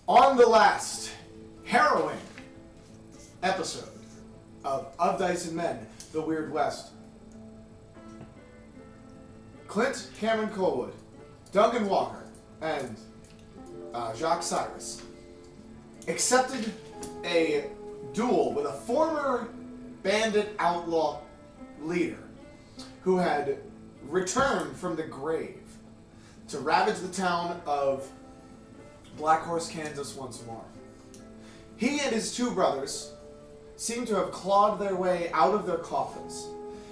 On the last harrowing episode of Dice and Men, The Weird West, Clint Cameron Colwood, Duncan Walker, and Jacques Cyrus accepted a duel with a former bandit outlaw leader who had returned from the grave to ravage the town of Black Horse, Kansas once more. He and his two brothers seem to have clawed their way out of their coffins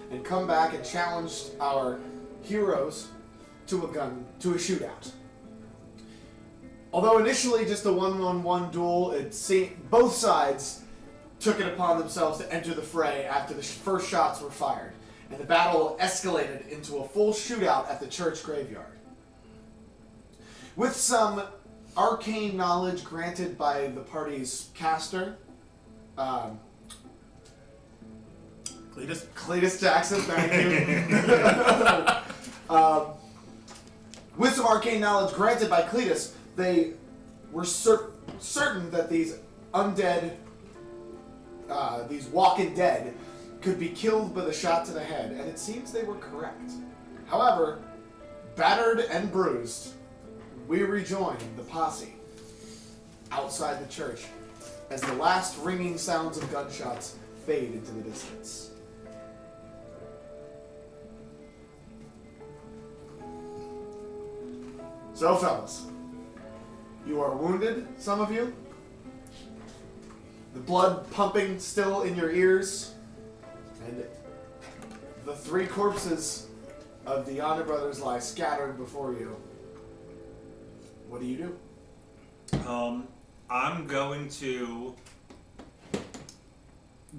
and come back and challenged our heroes to a shootout. Although initially just a 1-on-1 duel, it seemed both sides took it upon themselves to enter the fray after the first shots were fired, and the battle escalated into a full shootout at the church graveyard. With some arcane knowledge granted by the party's caster, Cletus Jackson, thank you. With some arcane knowledge granted by Cletus, they were certain that these undead, these walking dead, could be killed with a shot to the head, and it seems they were correct. However, battered and bruised, we rejoined the posse outside the church as the last ringing sounds of gunshots fade into the distance. So, fellas, you are wounded, some of you. The blood pumping still in your ears. And the three corpses of the Yonder brothers lie scattered before you. What do you do? I'm going to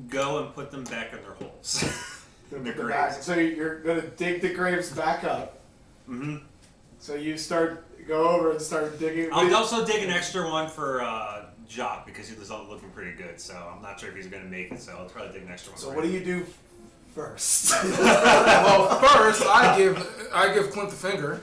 go and put them back in their holes. In their graves. So you're going to dig the graves back up. Mm-hmm. So you go over and start digging. I'll also dig an extra one for Jock because he was looking pretty good. So I'm not sure if he's going to make it. So I'll try to dig an extra one. So what do you do first? Well, first I give Clint the finger.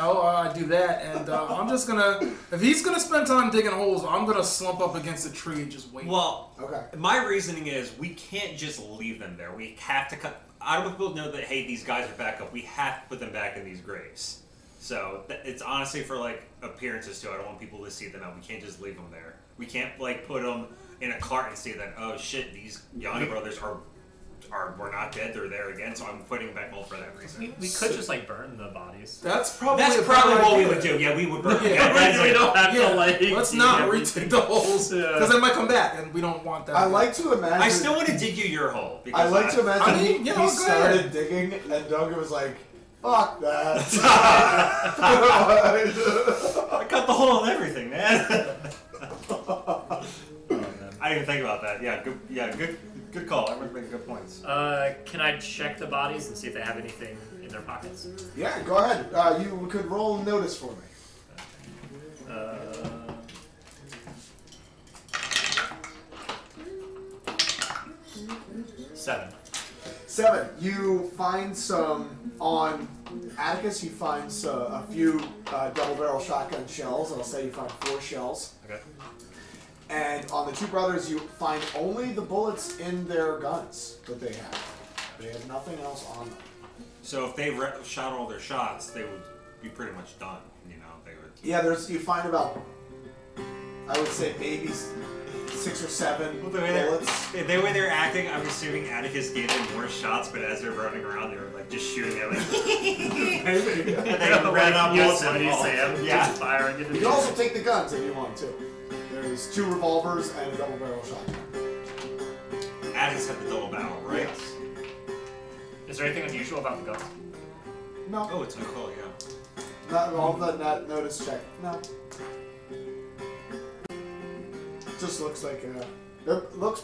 I do that, and I'm just gonna. If he's gonna spend time digging holes, I'm gonna slump up against a tree and just wait. Well, okay. My reasoning is we can't just leave them there. We have to cut. I don't want people to know that, hey, these guys are back up. We have to put them back in these graves. So it's honestly for like appearances too. I don't want people to see them out. We can't just leave them there. We can't like put them in a cart and say that, oh shit, these Yonder brothers we're not dead. They're there again. So I'm putting them back hole for that reason. We could just like burn the bodies. That's probably what we would do. Yeah, we would burn. Yeah, we don't have to like. Let's not retake the holes because they might come back, and we don't want that. I like to imagine. I still want to dig you your hole. I like to imagine he started digging, and Duncan was like, "Fuck that." I cut the hole on everything, man. I didn't even think about that. Yeah, good call. Everyone's making good points. Can I check the bodies and see if they have anything in their pockets? Yeah, go ahead. You could roll notice for me. Seven. You find some on Atticus. You find a few double-barrel shotgun shells. I'll say you find 4 shells. Okay. And on the two brothers, you find only the bullets in their guns that they have. They have nothing else on them. So if they shot all their shots, they would be pretty much done. They would. Yeah, you find about, I would say maybe 6 or 7 bullets. The way they're acting, I'm assuming Atticus gave them more shots, but as they're running around, they were like just shooting at like. And they ran up bullets and just firing. You can also take the guns if you want to. There's 2 revolvers and a double-barrel shotgun. Atticus had the double barrel, right? Yes. Is there anything unusual about the guns? No. Oh, it's Nicole, yeah. Not all the notice check. No. Just looks like it looks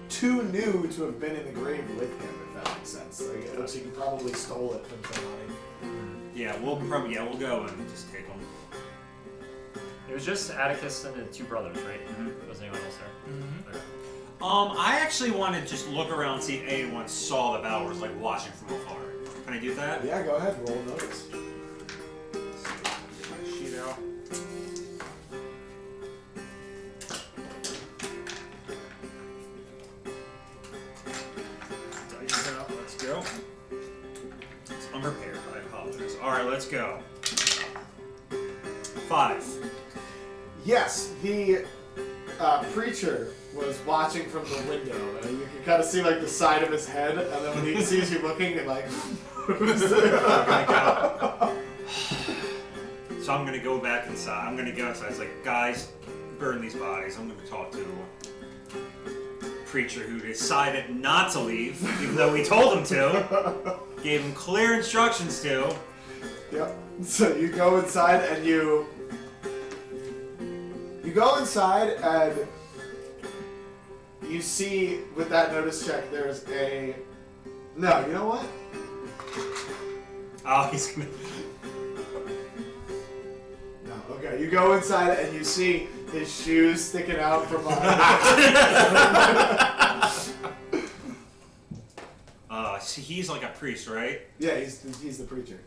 too new to have been in the grave with him, if that makes sense. Like, it looks like he probably stole it from somebody. Yeah, we'll go and just take them. It was just Atticus and the 2 brothers, right? Mm-hmm. Was anyone else there? Mm-hmm. Okay. I actually want to just look around and see if anyone saw the battle or was like watching from afar. Can I do that? Yeah, go ahead. Roll notice. Get my sheet out. let's go. 5. Yes, the preacher was watching from the window, and you can kind of see like the side of his head, and then when he sees you looking, it like. So I'm gonna go back inside. I'm gonna go outside. It's like, guys, burn these bodies. I'm gonna talk to the preacher who decided not to leave, even though we told him to. Gave him clear instructions to. Yep. So you go inside and you go inside and you see with that notice check there's a no. You know what? Oh, he's gonna. No. Okay. You go inside and you see his shoes sticking out from behind. See, he's like a priest, right? Yeah, he's the preacher.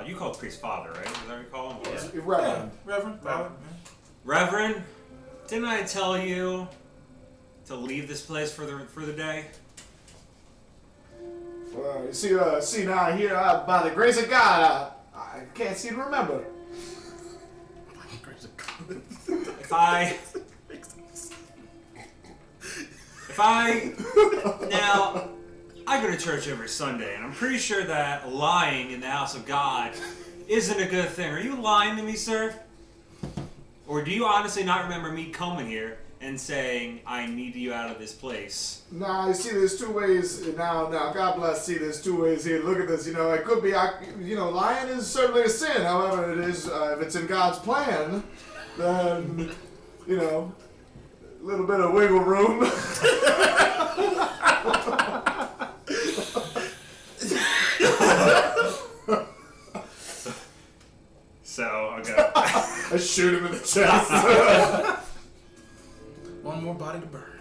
You call the priest father, right? Is that what you call him? Yeah. Reverend. Reverend. Reverend, didn't I tell you to leave this place for the day? Well, you see now here, by the grace of God, I can't seem to remember. If I now, I go to church every Sunday, and I'm pretty sure that lying in the house of God isn't a good thing. Are you lying to me, sir? Or do you honestly not remember me coming here and saying, I need you out of this place? Nah, you see, there's two ways now. God bless. See, there's two ways here. Look at this. You know, it could be, lying is certainly a sin. However, it is if it's in God's plan, then a little bit of wiggle room. So, okay. I shoot him in the chest. One more body to burn.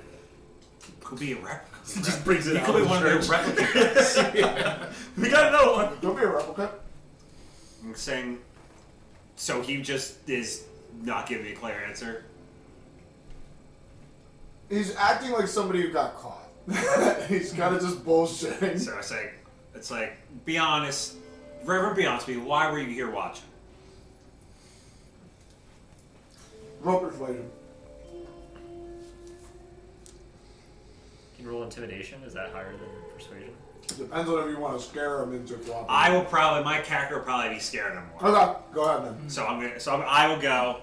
Could be a replica. Just brings it He out. could be one of the replicants. Yeah. We got another one. Don't be a replica. I'm saying, so he just is not giving me a clear answer. He's acting like somebody who got caught. He's kind of just bullshitting. So I say, it's like, be honest, Reverend, be honest with me. Why were you here watching? Rope persuasion. Can you roll intimidation? Is that higher than persuasion? Depends on if you want to scare him into cooperating. My character will probably be scared of him more. Okay, go ahead then. So I will go,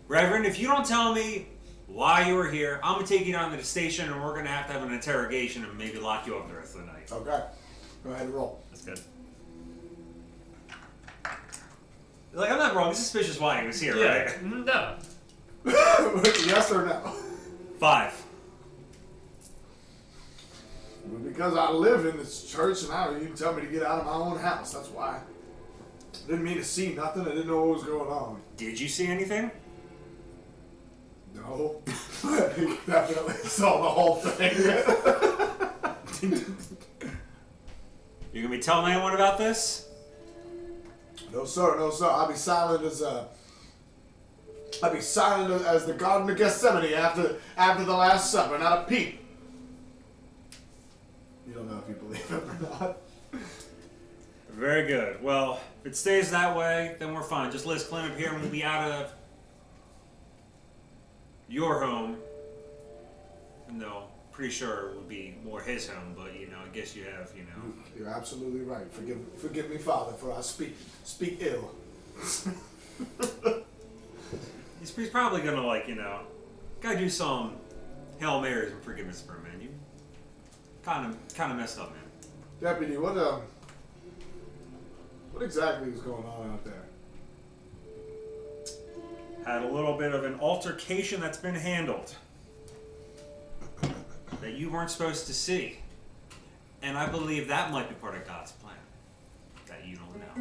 Reverend, if you don't tell me why you were here, I'm going to take you down to the station and we're going to have an interrogation and maybe lock you up the rest of the night. Okay, go ahead and roll. That's good. Like, I'm not wrong. It's suspicious why he was here, right? No. Yes or no? 5. Well, because I live in this church and now you tell me to get out of my own house. That's why. Didn't mean to see nothing. I didn't know what was going on. Did you see anything? No. He definitely saw the whole thing. You going to be telling anyone about this? No sir, no sir. I'll be silent as the Garden of Gethsemane after the Last Supper. Not a peep. You don't know if you believe him or not. Very good. Well, if it stays that way, then we're fine. Just let us clean up here and we'll be out of your home. No, pretty sure it would be more his home, but I guess you have, You're absolutely right. Forgive me, Father, for I speak ill. He's probably gonna gotta do some Hail Marys and forgiveness for him, man. You kind of messed up, man. Deputy, what exactly is going on out there? Had a little bit of an altercation that's been handled that you weren't supposed to see. And I believe that might be part of God's plan that you don't know.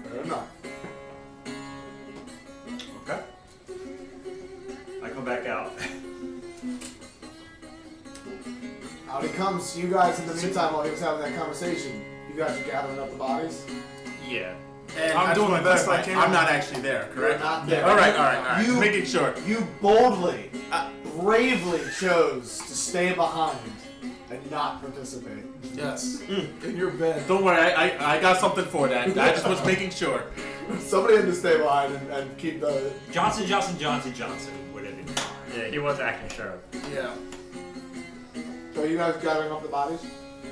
Fair enough. Okay. I come back out. Out he comes. You guys, in the meantime, while he was having that conversation, you guys are gathering up the bodies? Yeah. And I'm I just doing wanna the best clarify, I can. I'm not actually there, You're correct? not there. All right. You- Making sure. You boldly, bravely chose to stay behind and not participate. Yes. In your bed. Don't worry, I got something for that. I just was making sure. Somebody had to stay behind and keep the. Johnson, whatever. Yeah, he was acting sheriff. Yeah. So you guys gathering up the bodies?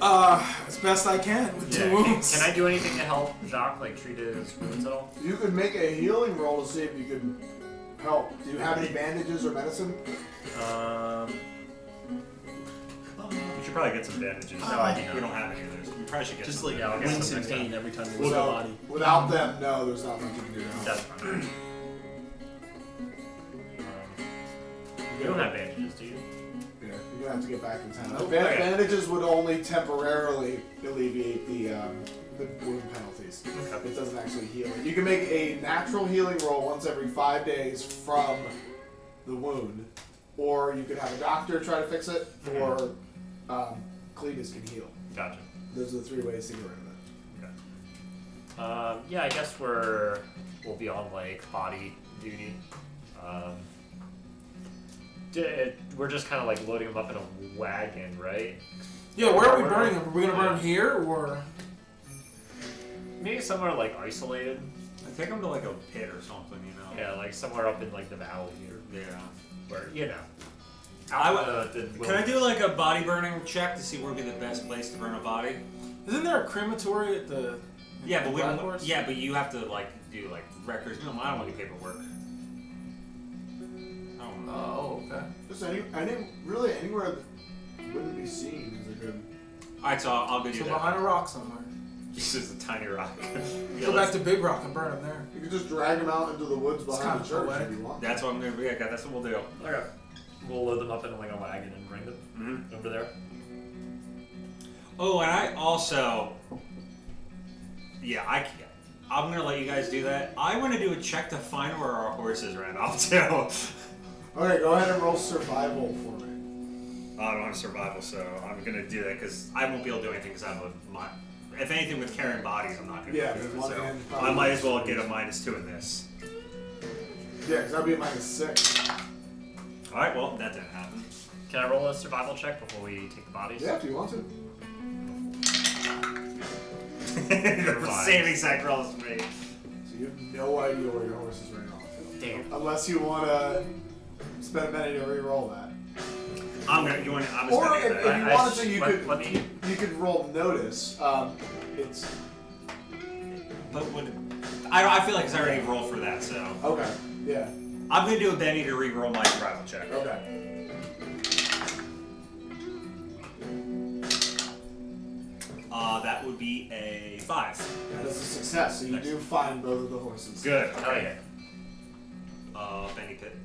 As best I can with two Yeah. wounds. Can I do anything to help Jacques, like treat his wounds at all? You could make a healing roll to see if you could help. Do you have any bandages or medicine? We should probably get some bandages. No, I do not. We don't have any of those. We probably should get Just some. like Yeah, I'll get wince some in next pain time. every time you lose a body. Without them, no, there's not much you can do to help. That's fine. You don't have bandages, do you? Yeah, you're gonna have to get back in town. Nope. Bandages would only temporarily alleviate the wound penalties. Okay. It doesn't actually heal it. You can make a natural healing roll once every 5 days from the wound, or you could have a doctor try to fix it, or Cletus can heal. Gotcha. Those are the 3 ways to get rid of it. Okay. Yeah, I guess we'll be on like body duty. We're just kind of like loading them up in a wagon, right? Yeah, where are we burning them? Are we gonna burn them here or? Maybe somewhere like isolated. Take them to like a pit or something, you know. Yeah, like somewhere up in like the valley or Yeah. where you know. I would- the Can I do like a body burning check to see where would be the best place to burn a body? Isn't there a crematory at the? Yeah, but we Black don't. Horse? Yeah, but you have to like do like records. No, I don't want to do paperwork. I don't know. Oh, okay. Just really anywhere that wouldn't be seen is a good. All right, so I'll go do So that. behind a rock somewhere. This is a tiny rock. Go back to Big Rock and burn them there. You could just drag them out into the woods It's behind kind the of church poetic. if you want. That's what I'm gonna. Yeah, that's what we'll do. Okay. We'll load them up in like a wagon and bring them Mm-hmm. over there. Oh, and I also. Yeah, I'm gonna let you guys do that. I want to do a check to find where our horses ran off to. Okay, go ahead and roll survival for me. I don't have survival, so I'm gonna do that because I won't be able to do anything because I have if anything with carrying bodies, I'm not gonna Yeah, do there's it. one So hand I might as well get a -2 in this. Yeah, because that'd be a -6. All right, well that didn't happen. Can I roll a survival check before we take the bodies? Yeah, if you want to. The mind. same exact roll as me. So you have no idea where your horses ran off to. Damn. Unless you want to spend a minute to re-roll that. I'm gonna. You want? I'm Or just if gonna. you wanted to, you could let me. you could roll notice. It's But I feel like it's already rolled for that, so okay. Yeah. I'm gonna do a Benny to re-roll my survival check. Okay. That would be a 5. That is a success. So you Nice. do find both of the horses. Good. Oh yeah. Benny pit.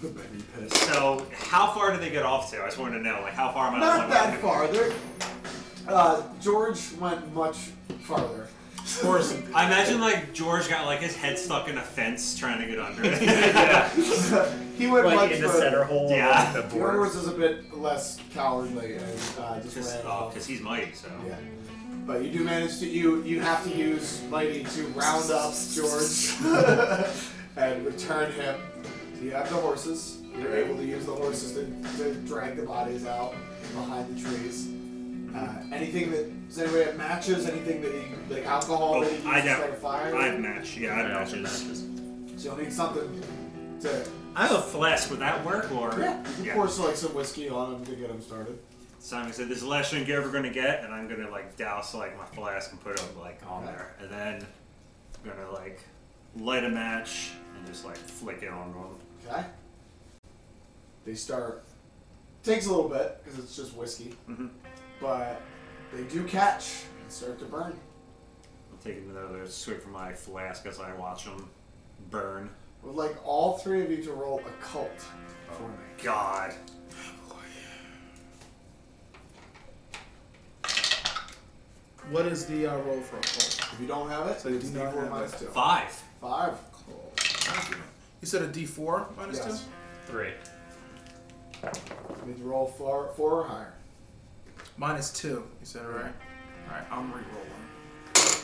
The Benny Pit. So how far did they get off to? I just wanted to know, like how far am I? Not that far. George went much farther. Of course. I imagine like George got like his head stuck in a fence trying to get under it. Yeah. He went Like much in the further. center hole. Yeah. Of the The Yours board. is a bit less cowardly and just ran off. Because he's mighty, so. Yeah. But you do manage to you have to use Mighty to round up George and return him. So you have the horses. You're able to use the horses to drag the bodies out behind the trees. Anything that does anybody have matches? Anything that you, like alcohol that you use I to know. start a fire? I have match. Yeah, I have I also matches. So you'll need something to. I have a flask. Would that work? Or Yeah, you can pour like some whiskey on them to get them started. Simon said, "This is the last drink you're ever gonna get," and I'm gonna like douse like my flask and put it like on Okay. there, and then I'm gonna like light a match and just like flick it on them. Okay. They start. Takes a little bit because it's just whiskey, but they do catch and start to burn. I'm taking another swig from my flask as I watch them burn. Would like all 3 of you to roll occult for me. God. What is the roll for a cold? If you don't have it, So you it's do not D4 have minus it. 2. 5. 5. Cold. Thank you. You said a D4 minus Yes. 3. You need to roll 4 or higher. 2? -2. You said it right. All right, I'm re-rolling.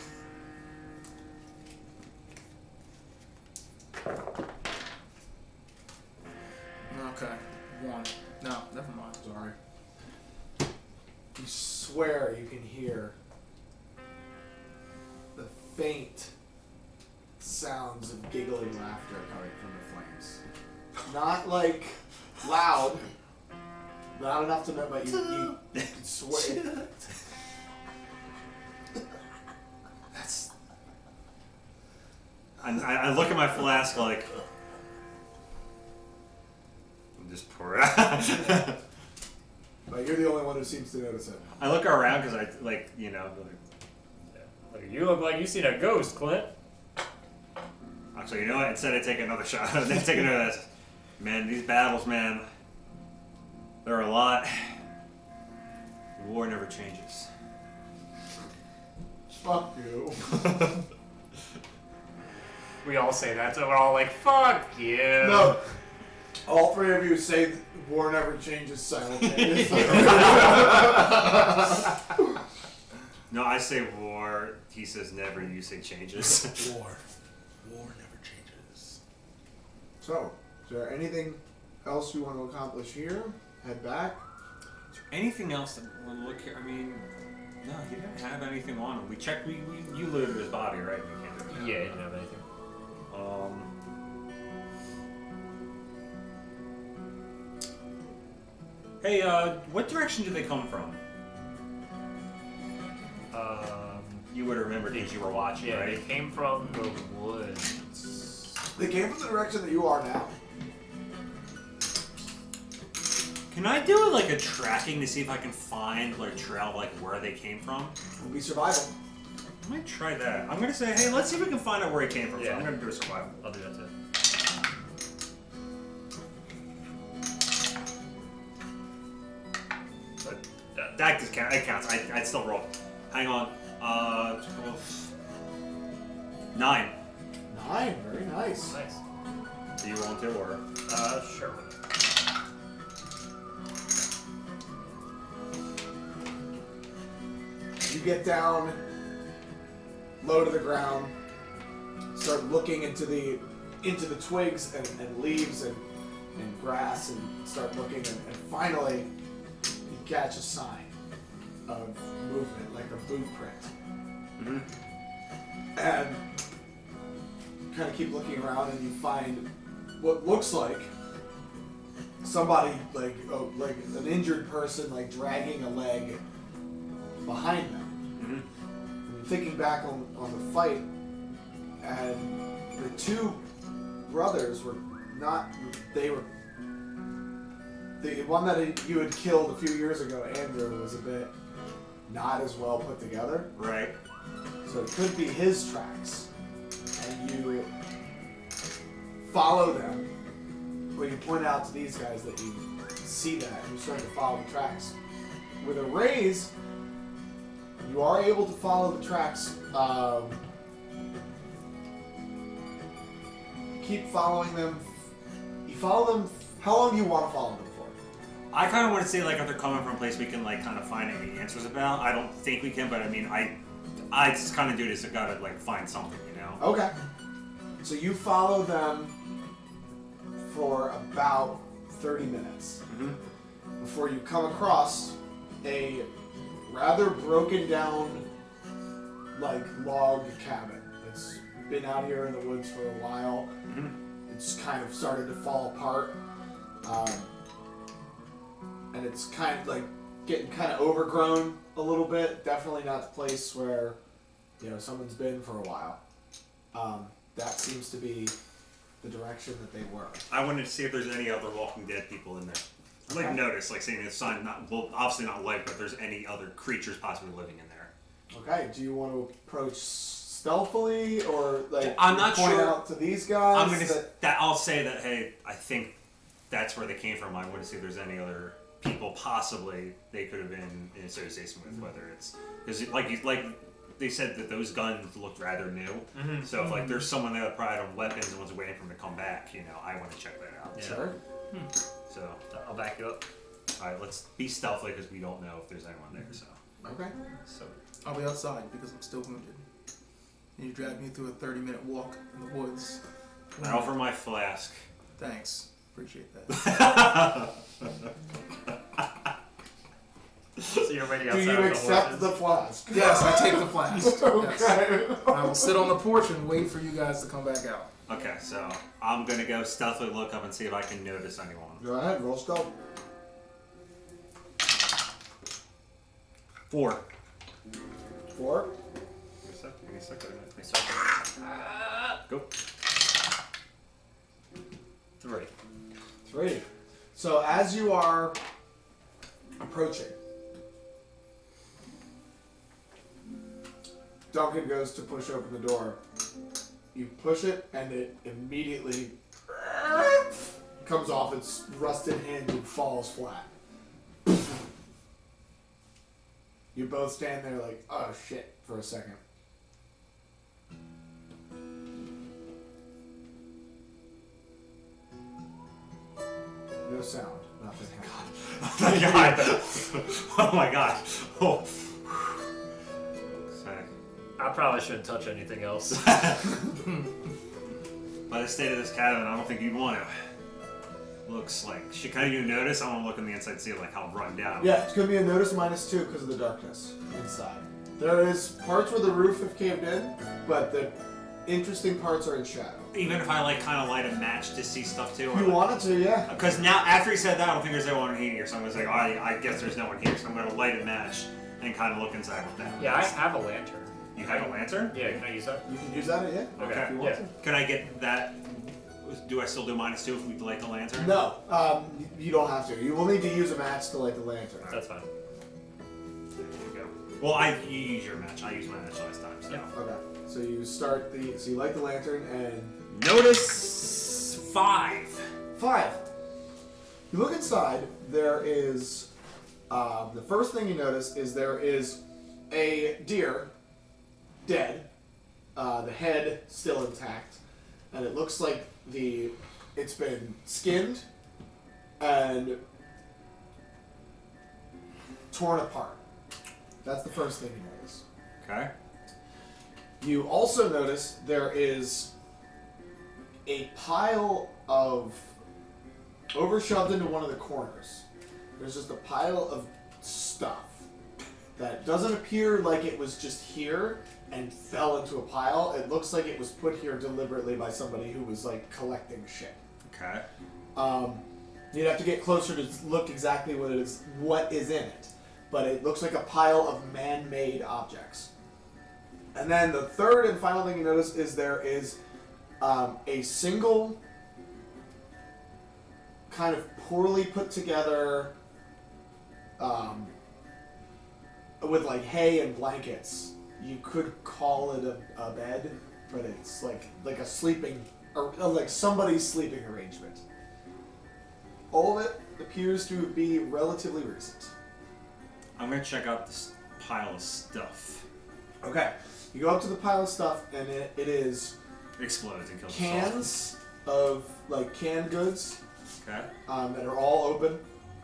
Okay. 1. No, never mind. Sorry. You swear you can hear the faint sounds of giggling laughter coming from the flames. Not like loud. Not enough to know, but you can swear. That's. I look at my flask like. I'm just pour it out. But you're the only one who seems to notice it. I look around because I like Like, you look like you seen a ghost, Clint. Actually, you know what? Instead, I take another shot. Then take another. Man, these battles, man. They're a lot. War never changes. Fuck you. We all say that, so we're all like, fuck you. No. All three of you say war never changes simultaneously. No, I say war. He says never. You say changes. War never changes. So, is there anything else you want to accomplish here? Head back? Is there anything else that we'll look here? I mean, no, he didn't have anything on him. We checked. You looted his body, right? We can't do that. Yeah, he didn't have anything. Hey, what direction did they come from? You would remember because you were watching, Yeah, right? they came from the woods. They came from the direction that you are now. Can I do like a tracking to see if I can find like trail like where they came from? It'll be survival. I might try that. I'm gonna say, hey, let's see if we can find out where he came from. So Yeah. I'm gonna do a survival. I'll do that too. But That just count. It counts. I'd still roll. Hang on. 12. 9. 9, very nice. nice. Do you roll too, or? Sure. You get down, low to the ground, start looking into the twigs and leaves and grass and start looking and finally you catch a sign of movement, like a boot print. Mm-hmm. And kind of keep looking around and you find what looks like somebody like an injured person like dragging a leg behind them. Mm-hmm. And thinking back on the fight, and the two brothers were not, they were, the one that you had killed a few years ago, Andrew, was a bit not as well put together. Right. So it could be his tracks. And you follow them, but you point out to these guys that you see that, and you start to follow the tracks. With a raise, you are able to follow the tracks. Keep following them. You follow them. How long do you want to follow them for? I kind of want to say like if they're coming from a place we can like kind of find any answers about. I don't think we can, but I mean I just kind of do this. I gotta like find something, you know. Okay. So you follow them for about 30 minutes Mm-hmm. before you come across a rather broken down like log cabin. It's been out here in the woods for a while. Mm-hmm. It's kind of started to fall apart. And it's kind of like getting kind of overgrown a little bit. Definitely not the place where, you know, someone's been for a while. That seems to be the direction that they were. I wanted to see if there's any other Walking Dead people in there. Like notice, like saying it's not well, obviously not life, but if there's any other creatures possibly living in there. Okay, do you want to approach stealthily or like I'm not point sure. out to these guys? I'm gonna I'll say that hey, I think that's where they came from. I want to see if there's any other people possibly they could have been in association with, whether it's because like they said that those guns looked rather new. Mm-hmm. So if like there's someone there that probably had weapons and was waiting for them to come back, you know, I want to check that out. Yeah. Sure. So I'll back you up. all right, let's be stealthy because we don't know if there's anyone there. So Okay. so I'll be outside because I'm still wounded. And you dragged me through a 30-minute walk in the woods. I offer my flask. Thanks. Appreciate that. So you're waiting Do outside you of the accept horses? the flask? Yes, I take the flask. Yes. Okay. I will sit on the porch and wait for you guys to come back out. Okay, so I'm gonna go stealthily look up and see if I can notice anyone. Go ahead, roll stealth. 4. 4. Go. 3. 3. So as you are approaching, Duncan goes to push open the door. You push it, and it immediately comes off its rusted hinge and falls flat. You both stand there like, oh shit, for a second. No sound. Nothing happened. Oh my god. Oh. Sorry. I probably shouldn't touch anything else. By the state of this cabin, I don't think you'd want to. Looks like she kind of you notice. I want to look in the inside, see like how run down. Yeah, it's going to be a notice -2 because of the darkness inside. There is parts where the roof have caved in, but the interesting parts are in shadow. Even if I like kind of light a match to see stuff too. If you wanted to, yeah. Because now after he said that, I don't think there's anyone in here. So I'm gonna say, oh, I guess there's no one here. So I'm gonna light a match and kind of look inside with that. Yeah, I have a lantern. You have a lantern? Yeah, can I use that? You can use that, yeah. Okay. If you want Yeah. to. Can I get that? Do I still do -2 if we light the lantern? No, you don't have to. You will need to use a match to light the lantern. That's fine. There you go. Well, you use your match. I used my match last time. So. Yeah. Okay. So you start so you light the lantern and Notice 5. 5. You look inside. There is the first thing you notice is there is a deer, dead, the head still intact, and it looks like it's been skinned and torn apart. That's the first thing you notice. Okay. You also notice there is a pile of, overshoved into one of the corners, there's just a pile of stuff that doesn't appear like it was just here and fell into a pile. It looks like it was put here deliberately by somebody who was like collecting shit. Okay. You'd have to get closer to look exactly what is in it, but it looks like a pile of man-made objects. And then the third and final thing you notice is there is a single kind of poorly put together with like hay and blankets. You could call it a bed, but it's like a sleeping, or like somebody's sleeping arrangement. All of it appears to be relatively recent. I'm gonna check out this pile of stuff. Okay. You go up to the pile of stuff, and it is Explodes and kills cans of like canned goods Okay. that are all open,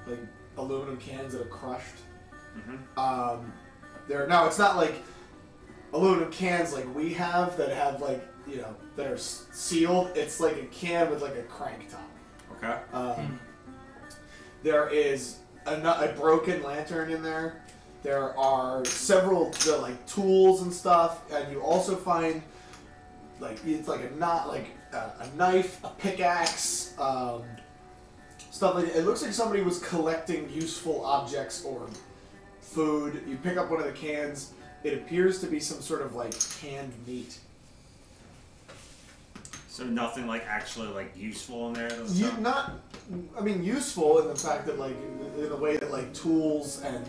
like aluminum cans that are crushed. Mm-hmm. Now it's not like aluminum cans like we have that have like that are sealed. It's like a can with like a crank top. Okay. There is a broken lantern in there. There are several tools and stuff, and you also find it's like a knife, a pickaxe, stuff like that. It looks like somebody was collecting useful objects or food. You pick up one of the cans. It appears to be some sort of like canned meat. So nothing actually useful in there. Useful in the fact that in the way that tools and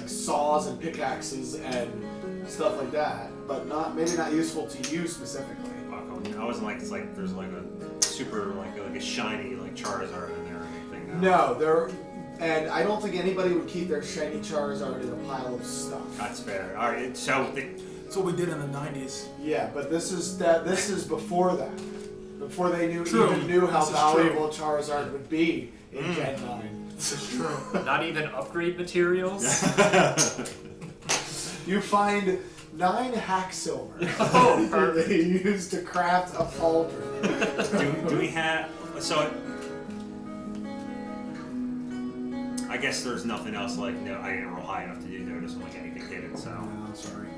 saws and pickaxes and stuff like that, but maybe not useful to you specifically. I wasn't it's there's a super a shiny Charizard in there or anything. No, and I don't think anybody would keep their shiny Charizard in a pile of stuff. That's fair. All right, so That's what we did in the 90s. Yeah, but this is before that. Before they even knew how This is valuable Charizard would be in Gen 9. This is true. Not even upgrade materials? You find 9 hack silver. Oh, that they used to craft a pauldron. Do we have... So... I guess there's nothing else like... No, I didn't roll high enough to do notice when like anything hidden, so... No, sorry.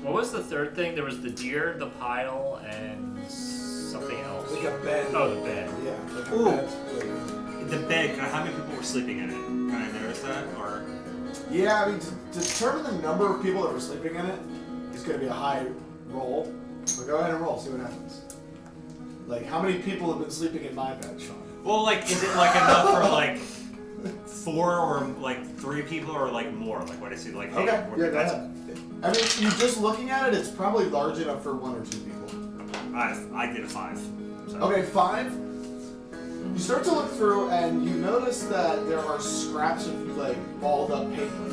What was the third thing? There was the deer, the pile, and something else. Like a bed. Oh, the bed. Yeah, like a Ooh. bed. The bed, how many people were sleeping in it? Can I notice that, or...? Yeah, I mean, to determine the number of people that were sleeping in it is going to be a high roll. So go ahead and roll, see what happens. Like, how many people have been sleeping in my bed, Sean? Well, like, is it like enough for like 4 or like 3 people or like more? Like, what I see, like, hey, Okay, yeah, go that's ahead. I mean, you just looking at it, it's probably large enough for 1 or 2 people. I did a 5. So. Okay, 5. You start to look through and you notice that there are scraps of like balled up paper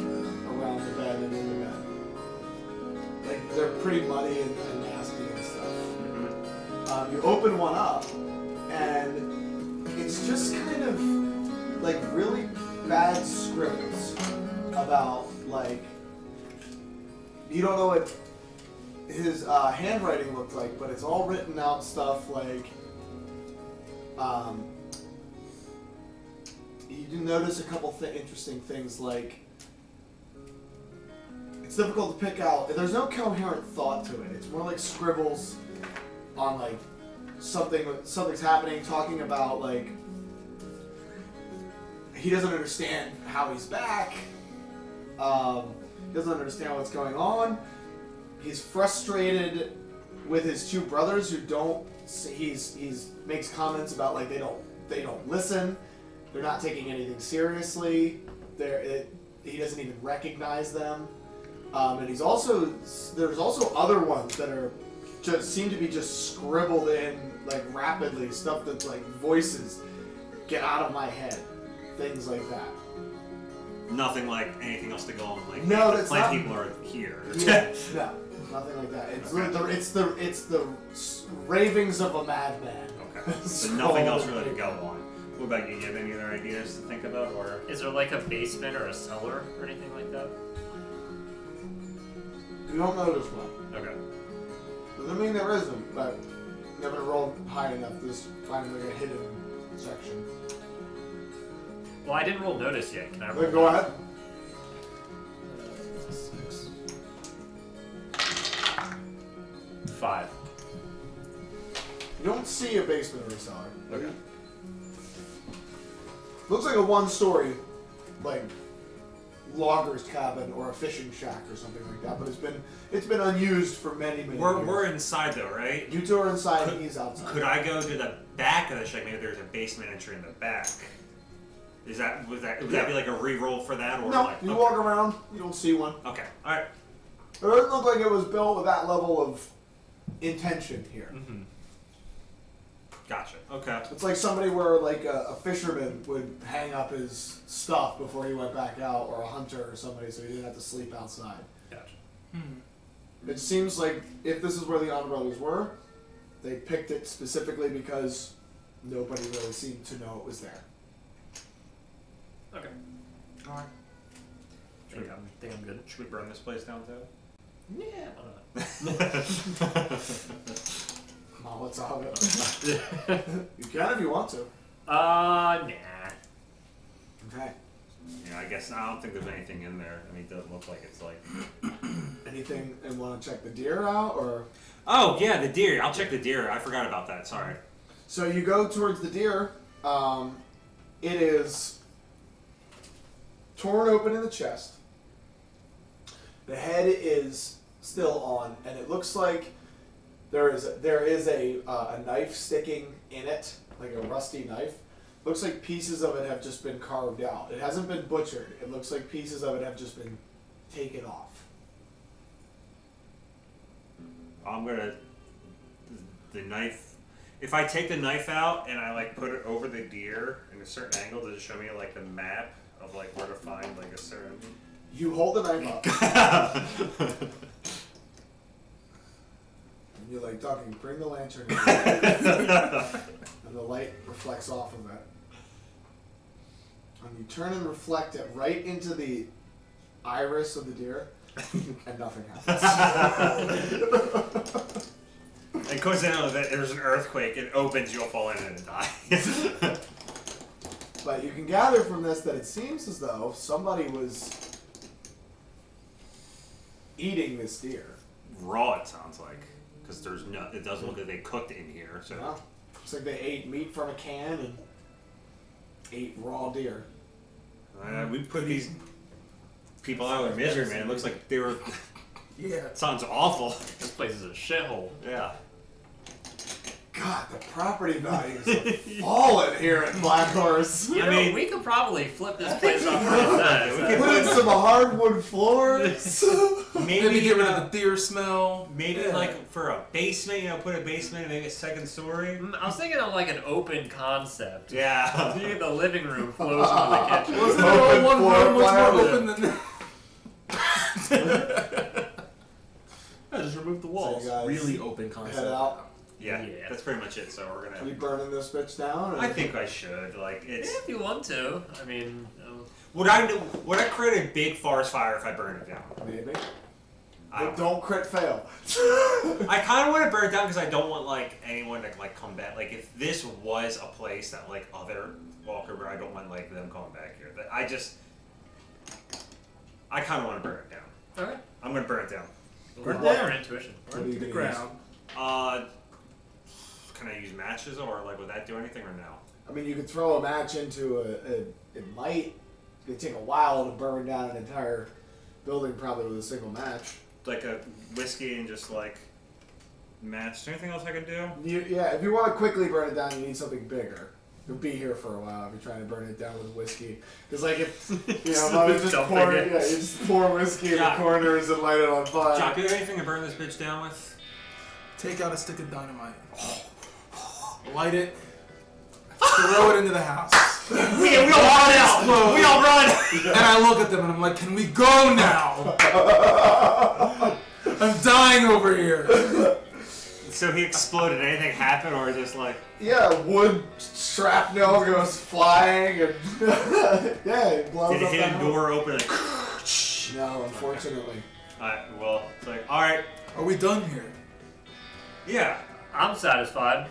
around the bed and in the bed. Like they're pretty muddy and nasty and stuff. You open one up and it's just kind of like really bad scribbles about like, you don't know what his handwriting looked like, but it's all written out stuff like, you notice a couple interesting things like, it's difficult to pick out, there's no coherent thought to it. It's more like scribbles on like something's happening, talking about like, he doesn't understand how he's back, he doesn't understand what's going on, he's frustrated with his 2 brothers who don't, he's makes comments about like they don't listen, they're not taking anything seriously, he doesn't even recognize them, and there's also other ones that are just seem to be just scribbled in like rapidly, stuff that's like voices, get out of my head, things like that. Nothing like anything else to go on. Like, no, hey, that's plant not. people are here. Yeah, no, nothing like that. It's the ravings of a madman. Okay. So nothing else really to go on. What about you? Do you have any other ideas to think about, or Is there like a basement or a cellar or anything like that? You don't notice one. okay? Doesn't mean there isn't, but you haven't rolled high enough to find like a hidden section. Well, I didn't roll notice yet. Can I roll? Then go ahead. 6. 5. You don't see a basement or a cellar. Okay. Looks like a 1-story, like logger's cabin or a fishing shack or something like that. But it's been unused for many years. We're inside though, right? You 2 are inside and he's outside. Could I go to the back of the shack? Maybe there's a basement entry in the back. Would that be like a re-roll for that, or No, like you okay. walk around, you don't see one. Okay, all right. It doesn't look like it was built with that level of intention here. Mm-hmm. Gotcha. Okay. It's like somebody where like a fisherman would hang up his stuff before he went back out, or a hunter or somebody, so he didn't have to sleep outside. Gotcha. It seems like if this is where the Honor Brothers were, they picked it specifically because nobody really seemed to know it was there. Okay. Alright. I think I'm good. Should we burn this place down too? Yeah, why not? Molotov. You can if you want to. Nah. Okay. Yeah, I guess I don't think there's anything in there. I mean, it doesn't look like it's like. Anything, and want to check the deer out, or? Oh yeah, the deer. I'll check the deer. I forgot about that. Sorry. So you go towards the deer. It is torn open in the chest. The head is still on, and it looks like there is a knife sticking in it, like a rusty knife. Looks like pieces of it have just been carved out. It hasn't been butchered. It looks like pieces of it have just been taken off. I'm gonna the knife. If I take the knife out and I like put it over the deer in a certain angle, does it show me like the map of like where to find like a certain? You hold the knife up. And you're like, Ducky, bring the lantern in. And the light reflects off of it. And you turn and reflect it right into the iris of the deer. and nothing happens. And coincidentally, that there's an earthquake. It opens, you'll fall in it and die. But you can gather from this that it seems as though somebody was eating this deer. Raw, it sounds like, because there's no. It doesn't look like they cooked it in here. So Yeah. Looks like they ate meat from a can and ate raw deer. we put these people out of their misery, man. It looks like they were. Yeah. Sounds awful. This place is a shithole. Yeah. God, the property values have fallen here at Black Horse. You I know, mean- we could probably flip this place off pretty fast. Put in some hardwood floors. Maybe get rid of the deer smell. Maybe Yeah. like for a basement, put a basement and make a second story. I was thinking of like an open concept. Yeah. See, the living room flows into the kitchen. Wasn't it all one floor room was plan. more open than that? I just removed the So walls. you guys Really open concept. head out. Yeah. Yeah. That's pretty much it. So we're Are you gonna. burning this bitch down? Or? I think I should. Like Yeah, it's. if you want to. I mean, Would I create a big forest fire if I burn it down? Maybe. I But don't crit fail. I kind of want to burn it down because I don't want like anyone to like come back. Like if this was a place that like other walk over, I don't want like them coming back here. That I kind of want to burn it down. okay. I'm gonna burn it down. Burn it Roll down. your intuition. What are you the gonna ground. Can I use matches or like would that do anything or no? I mean, you could throw a match into it might. It'd take a while to burn down an entire building, probably with a single match. Like a whiskey and just like match. Is there anything else I could do? Yeah, if you want to quickly burn it down, you need something bigger. You'll be here for a while if you're trying to burn it down with whiskey. Because like if you know, you just Dumping pour, it. you just pour whiskey in Jock. the corners and light it on fire. Jock, do you have anything to burn this bitch down with? Take out a stick of dynamite. Light it. Throw it into the house. We all run out! We all run! And I look at them and I'm like, can we go now? I'm dying over here. So he exploded. Anything happen or just like... Yeah, wood shrapnel goes flying and yeah, it blows Did up it hit the a house. door open like... No, unfortunately. Alright, well, it's like, alright. Are we done here? Yeah. I'm satisfied.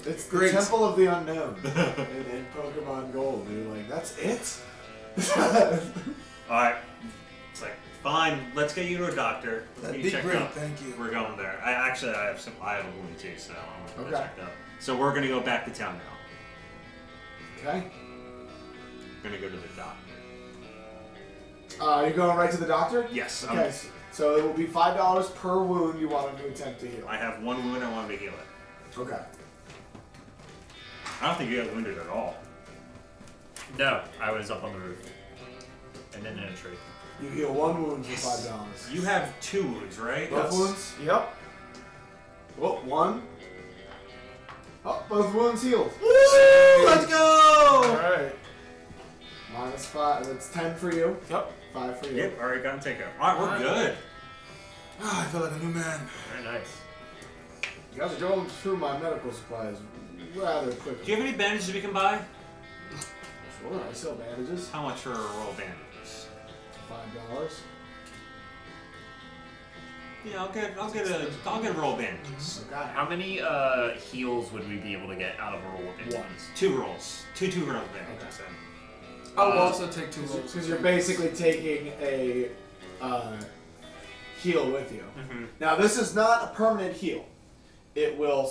It's the Great. Temple of the Unknown in Pokemon Gold. You're like, that's it? Alright. It's like, fine, let's get you to a doctor. Let's That'd get be you checked great, out. thank you. We're going there. I have a wound too, so I'm gonna get Okay. checked out. So we're gonna go back to town now. Okay. We're gonna go to the doctor. You're going right to the doctor? Yes. Okay, so it will be $5 per wound you want him to attempt to heal. I have one wound. I want him to heal it. Okay. I don't think you got wounded at all. No, I was up on the roof. And then in a tree. You heal one wound for $5. You have 2 wounds, right? Both wounds? Yep. Oh, one. Oh, both wounds healed. Let's go! Alright. -5. That's 10 for you. Yep. 5 for you. Yep. Already got him taken care of. Alright, we're Alright. good. Ah, I feel like a new man. Very nice. You guys are going through my medical supplies rather quickly. Do you have any bandages we can buy? Sure, I sell bandages. How much for roll bandages? $5. Yeah, I'll get a roll of bandages. Okay. How many heals would we be able to get out of a roll of bandages? 2 rolls. Two roll of bandages. then. I will also take 2 rolls. Because you're basically taking a heal with you. Now, this is not a permanent heal. It will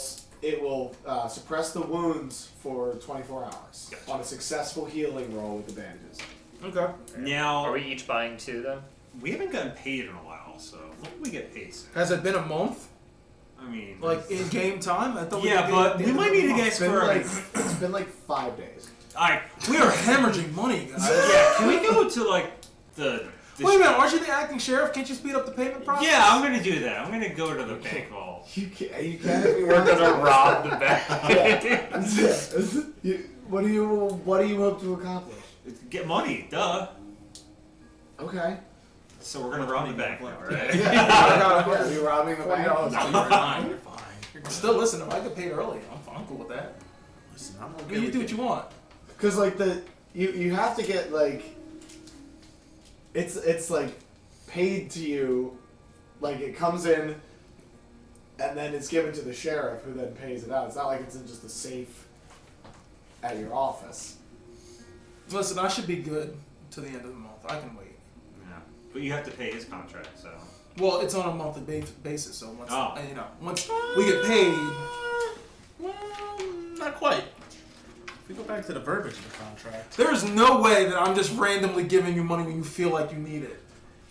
suppress the wounds for 24 hours Gotcha. on a successful healing roll with the bandages. Okay. Now Are we each buying 2 then? we haven't gotten paid in a while, so hopefully we get paid soon. Has it been a month? I mean, Like in game time? I thought we yeah, were but at the we end might of the need to month. get for It's been like 5 days. Alright, We are hemorrhaging money, guys. yeah. Can we go to like the? Wait a minute, aren't you the acting sheriff? Can't you speed up the payment process? Yeah, I'm gonna do that. I'm gonna go to the bank vault. You can't if you We're want gonna rob the bank. What do you hope to accomplish? Get money, duh. Okay. So we're gonna rob the bank now, right? Yeah, you're robbing the bank. $40. No, you're fine. You're fine. Still, listen, if I get paid early, I'm cool with that. Listen, I'm But you do what you want. Because like you have to get like it's like paid to you, like it comes in, and then it's given to the sheriff, who then pays it out. It's not like it's in just a safe at your office. Listen, I should be good to the end of the month. I can wait. Yeah. But you have to pay his contract, so. Well, it's on a monthly basis, so once once we get Well, paid, not quite. If we go back to the verbiage of the contract, there is no way that I'm just randomly giving you money when you feel like you need it.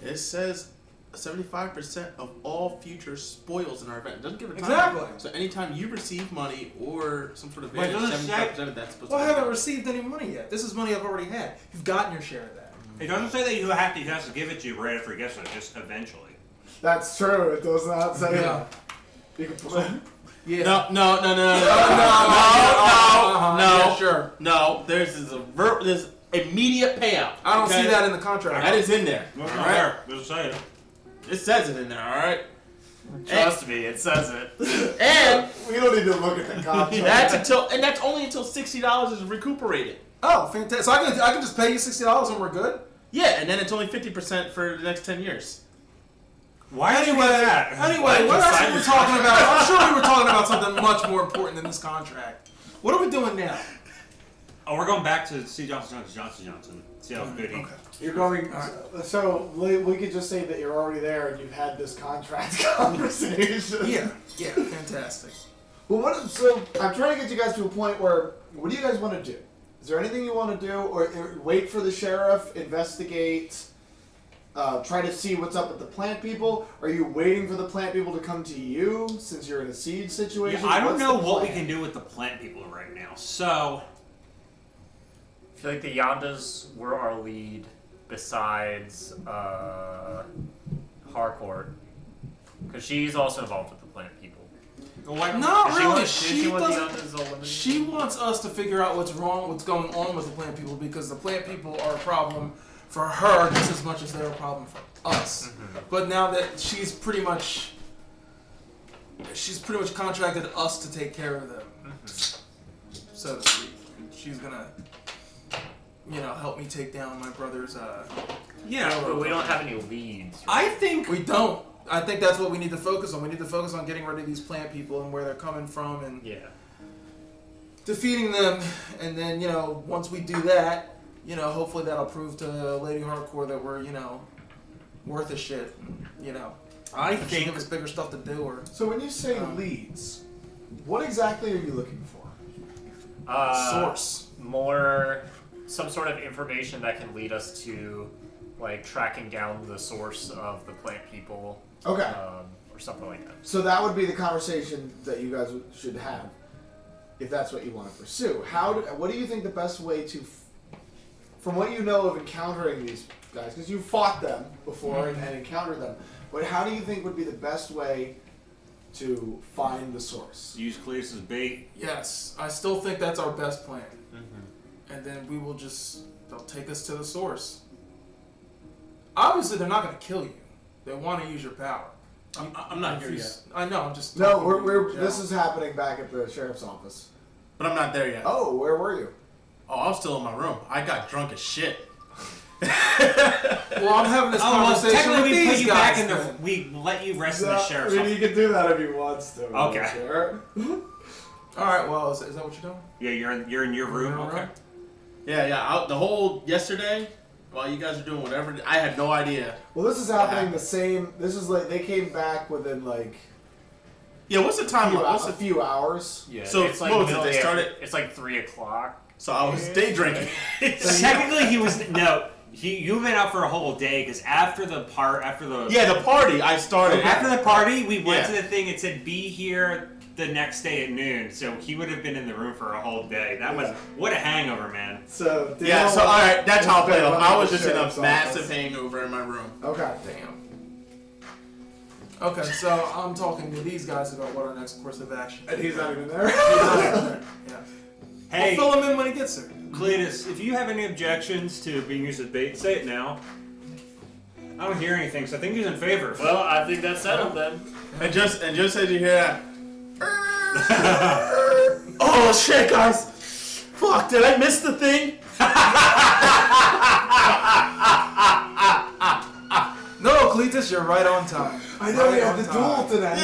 it says 75% of all future spoils in our event. It doesn't give a time. Exactly. So anytime you receive money or some sort of Wait, advantage, doesn't it 75% of that's supposed Well, I to be. haven't received any money yet. This is money I've already had. You've gotten your share of that. It doesn't say that he has to give it to you right after he gets it, just eventually. That's true. It does not say Yeah. that. You can put Yeah. No. Yeah, sure. No, there's immediate payout. I don't okay? see that in the contract. That is in there. What's all not right? there? Doesn't say it. It says it in there. All right. Trust me, it says it. And we don't need to look at the contract. that's only until $60 is recuperated. Oh, fantastic! So I can just pay you $60 and we're good. Yeah, and then it's only 50% for the next 10 years. Why did you get that? Anyway, what else are we talking about? I'm sure we were talking about something much more important than this contract. What are we doing now? Oh, we're going back to see Johnson. See how good he. Okay. You're going. So we could just say that you're already there and you've had this contract conversation. Yeah, fantastic. Well, so I'm trying to get you guys to a point where, what do you guys want to do? Is there anything you want to do, or wait for the sheriff, investigate, try to see what's up with the plant people? Are you waiting for the plant people to come to you since you're in a siege situation? Yeah, I don't What's know the what we plan? can do with the plant people right now. So, I feel like the Yondas were our lead besides Harcourt. Because she's also involved with the plant people. Not Does really. she want the doesn't. Yondas eliminated? She wants us to figure out what's going on with the plant people, because the plant people are a problem for her just as much as they're a problem for us. But now that she's pretty much contracted us to take care of them, so to speak. She's gonna, help me take down my brother's. yeah, But we don't have any leads. I think We don't. I think that's what we need to focus on. We need to focus on getting rid of these plant people and where they're coming from and Yeah. defeating them. And then, once we do that, hopefully that'll prove to Lady Hardcore that we're, worth a shit. I If she think give us bigger stuff to do. Or So when you say leads, what exactly are you looking for? source. Some sort of information that can lead us to, like, tracking down the source of the plant people. Okay. Or something like that. So that would be the conversation that you guys should have, if that's what you want to pursue. What do you think the best way to, from what you know of encountering these guys, because you fought them before and encountered them, but how do you think would be the best way to find the source? use Cletus's bait. Yes, I still think that's our best plan. And then we will they'll take us to the source. Obviously, they're not going to kill you. They want to use your power. I'm not here yet. I know, I'm just... No, this is happening back at the sheriff's office. But I'm not there yet. Oh, where were you? Oh, I was still in my room. I got drunk as shit. Well, I'm having this conversation technically with we put these you guys. back in the. then. We let you rest in the sheriff's I mean, office. you can do that if you want to. Okay. Sure. All right, well, is that what you're doing? Yeah, you're in your room. You're in your Okay. room? Yeah. The whole yesterday, while you guys are doing whatever, I had no idea. Well, this is happening the same. This is like they came back within like Yeah, what's the time? a few hours. Yeah. So, it's like what was it, middle they of the started- afternoon. It's like 3 o'clock. So I was day drinking. Technically, he was no. You've been out for a whole day because after the Yeah, the party I started. after the party we went Yeah. to the thing. It said be here the next day at noon. So he would have been in the room for a whole day. That was what a hangover, man. So Yeah, so alright, that's how I played off. I was just in Sheriff's a massive office. hangover in my room. Okay. Damn. Okay, so I'm talking to these guys about what our next course of action And he's not even there. Yeah. Hey, We'll fill him in when he gets there. Cletus, if you have any objections to being used as bait, say it now. I don't hear anything, so I think he's in favor. Well, I think that's settled then. And just as you hear that. Oh shit, guys! Fuck, did I miss the thing? No, Cletus, you're right on time. I know we Right had on the duel today.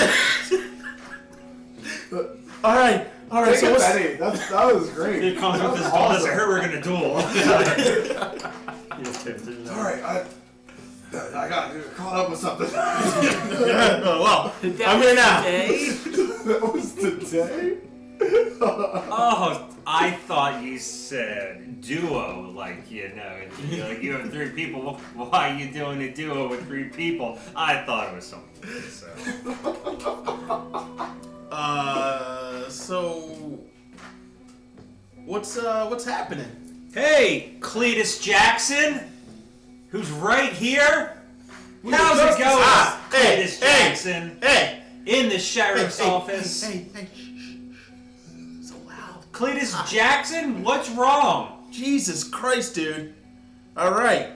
All right. Take So it, what's, Benny. That was great. It comes That with was his doll. Doesn't awesome. hurt. We're gonna duel. All right, I got caught up with something. Well, I'm here now. That was today. Oh, I thought you said duo, like you you have 3 people. Why are you doing a duo with 3 people? I thought it was something. So what's happening? Hey, Cletus Jackson, who's right here. How's it going, Cletus Jackson? Hey! In the sheriff's office. Hey! So loud. Cletus Jackson, what's wrong? Jesus Christ, dude. All right,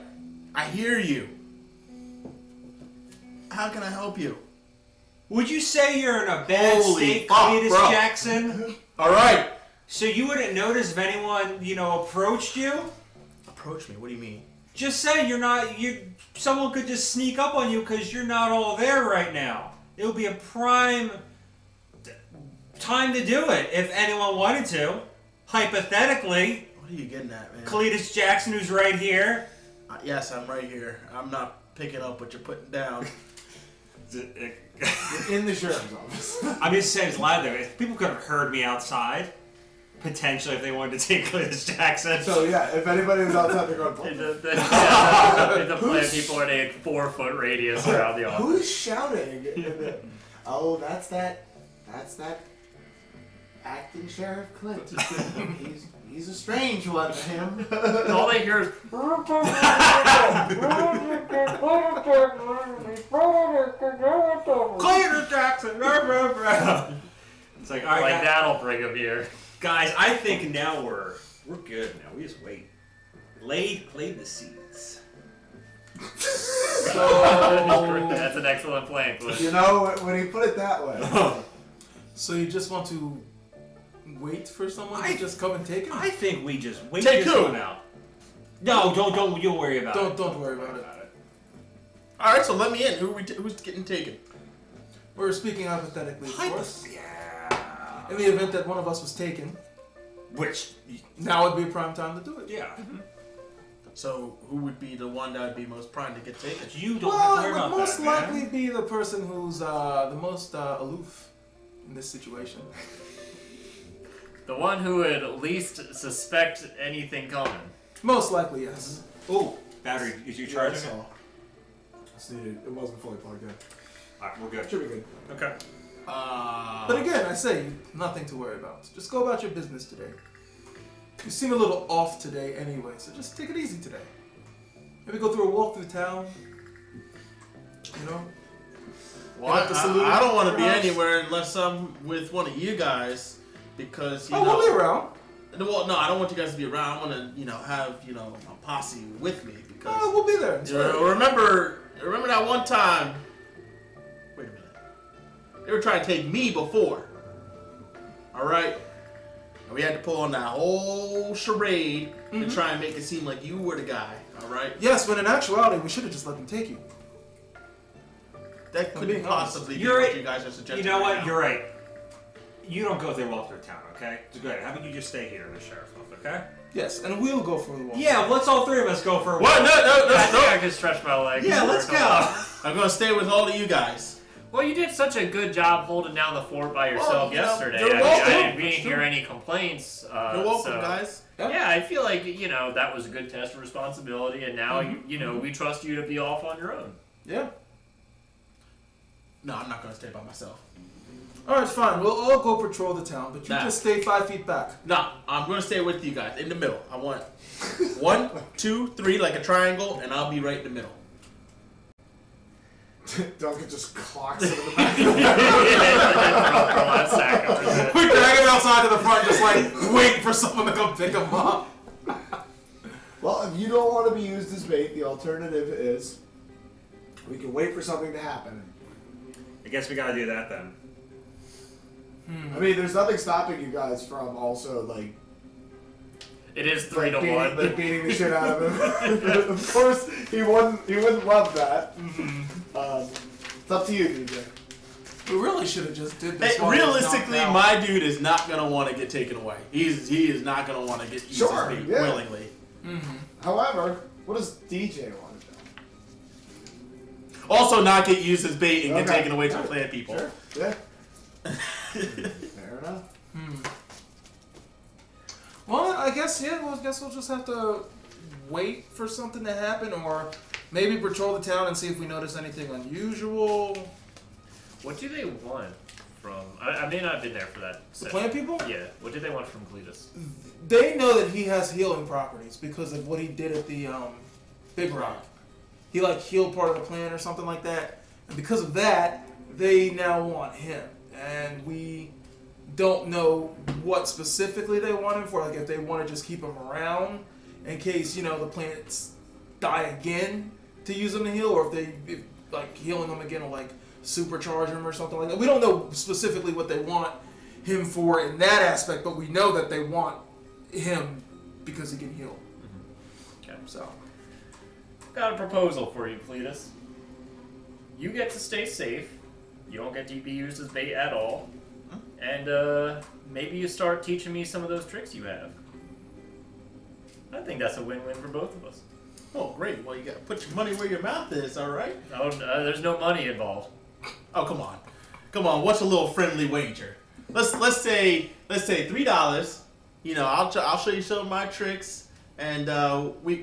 I hear you. How can I help you? Would you say you're in a bad Holy state, fuck, Cletus bro. Jackson? All right. So you wouldn't notice if anyone, approached you? Approach me. What do you mean? Just say someone could just sneak up on you because you're not all there right now. It would be a prime time to do it if anyone wanted to. Hypothetically, What are you getting at, man? Cletus Jackson, who's right here. Yes, I'm right here. I'm not picking up what you're putting down. In the sheriff's office. I'm just saying it's loud there. People could have heard me outside, potentially, if they wanted to take Cletus Jackson. So yeah, if anybody was outside, they're going. The plant people are in a 4-foot radius around the office. Who's shouting? Oh, that's that acting Sheriff Clint. He's a strange one, him. And all they hear is Cletus Jackson! It's like, all right, like that'll bring them here. guys, I think now we're good now. We just wait. Lay the seeds. That's an excellent plan, Cliff. When he put it that way. so you just want to wait for someone to just come and take him? I think we just wait Take this who? one out. No, don't you worry about it. Don't worry about it. All right, so let me in. Who's getting taken? We're speaking hypothetically, of course. Yeah. In the event that one of us was taken, Which, now would be a prime time to do it. yeah. So who would be the one that would be most primed to get taken? You don't have Well, to worry it would about most that, likely man. be the person who's the most aloof in this situation. The one who would least suspect anything coming. Most likely, yes. Oh, battery, is you charging it? It wasn't fully plugged in. Alright, we're good. Should be good. Okay. But again, I say, nothing to worry about. Just go about your business today. You seem a little off today anyway, so just take it easy today. Maybe go through a walk through town. Well, Get up the salute, I don't want to be perhaps. anywhere unless I'm with one of you guys, because you Oh, know. we'll be around. Well, no, I don't want you guys to be around. I want to, have a posse with me because. Oh, we'll be there. It's fine. Remember that one time. Wait a minute. They were trying to take me before. All right. And we had to pull on that whole charade and try and make it seem like you were the guy. All right. Yes, when in actuality, we should have just let them take you. That couldn't being honest. possibly be You're what right. you guys are suggesting. You know what? right now. You're right. You don't go there walk through town, okay? It's good. How about you just stay here in the sheriff's office, okay? Yes, and we'll go for the walk. Yeah, let's all 3 of us go for a What? walk. I think No. I could stretch my legs. Yeah, let's go. I'm gonna stay with all of you guys. Well, you did such a good job holding down the fort by yourself you know, yesterday. you're I welcome. we didn't hear any complaints. You're welcome, so- guys. Yeah, I feel like that was a good test of responsibility, and now we trust you to be off on your own. Yeah. No, I'm not gonna stay by myself. All right, fine. We'll all go patrol the town, but you Nah. just stay 5 feet back. No, I'm gonna stay with you guys in the middle. I want 1, 2, 3 like a triangle, and I'll be right in the middle. Duncan just clocks him in the back. We drag him outside to the front, just like wait for someone to come pick him up. Well, if you don't want to be used as bait, the alternative is we can wait for something to happen. I guess we gotta do that then. I mean, there's nothing stopping you guys from also, It is 3 to beating, 1. like beating the shit out of him. Of course, he wouldn't love that. It's up to you, DJ. We really should have just did this. Hey, realistically, my dude is not gonna want to get taken away. He is not gonna want to get used his bait willingly. However, what does DJ want to do? Also, not get used as bait and get taken away to the plant people. Sure. Yeah. Fair enough. Well, I guess we'll just have to wait for something to happen, or maybe patrol the town and see if we notice anything unusual. What do they want from... I may not have been there for that The session. plant people? Yeah. What did they want from Cletus? They know that he has healing properties because of what he did at the Big Rock. He like healed part of the plant or something like that, and because of that, they now want him. And we don't know what specifically they want him for. Like if they want to just keep him around in case the plants die again to use him to heal, or if like healing them again will like supercharge him or something like that. We don't know specifically what they want him for in that aspect, but we know that they want him because he can heal. Okay. So, Got a proposal for you, Cletus. You get to stay safe. You don't get to be used as bait at all. And maybe you start teaching me some of those tricks you have. I think that's a win-win for both of us. Oh, great. Well, you got to put your money where your mouth is, all right? Oh, there's no money involved. Oh, come on. Come on. What's a little friendly wager? Let's say $3. I'll show you some of my tricks, and we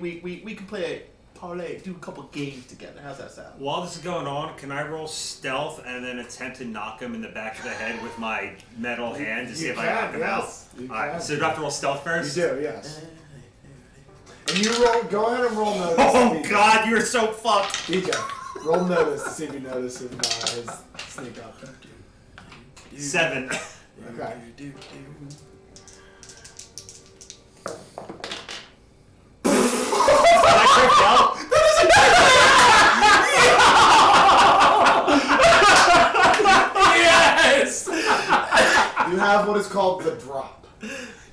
can play a parlay, do a couple games together. How's that sound? While this is going on, can I roll stealth and then attempt to knock him in the back of the head with my metal hand to see if I knock him out? Alright, so do I have to roll stealth first? You do, yes. And you go ahead and roll notice. Oh god, you're so fucked! DJ, roll notice to see if you notice his sneak up. 7. Okay. yes! You have what is called the drop.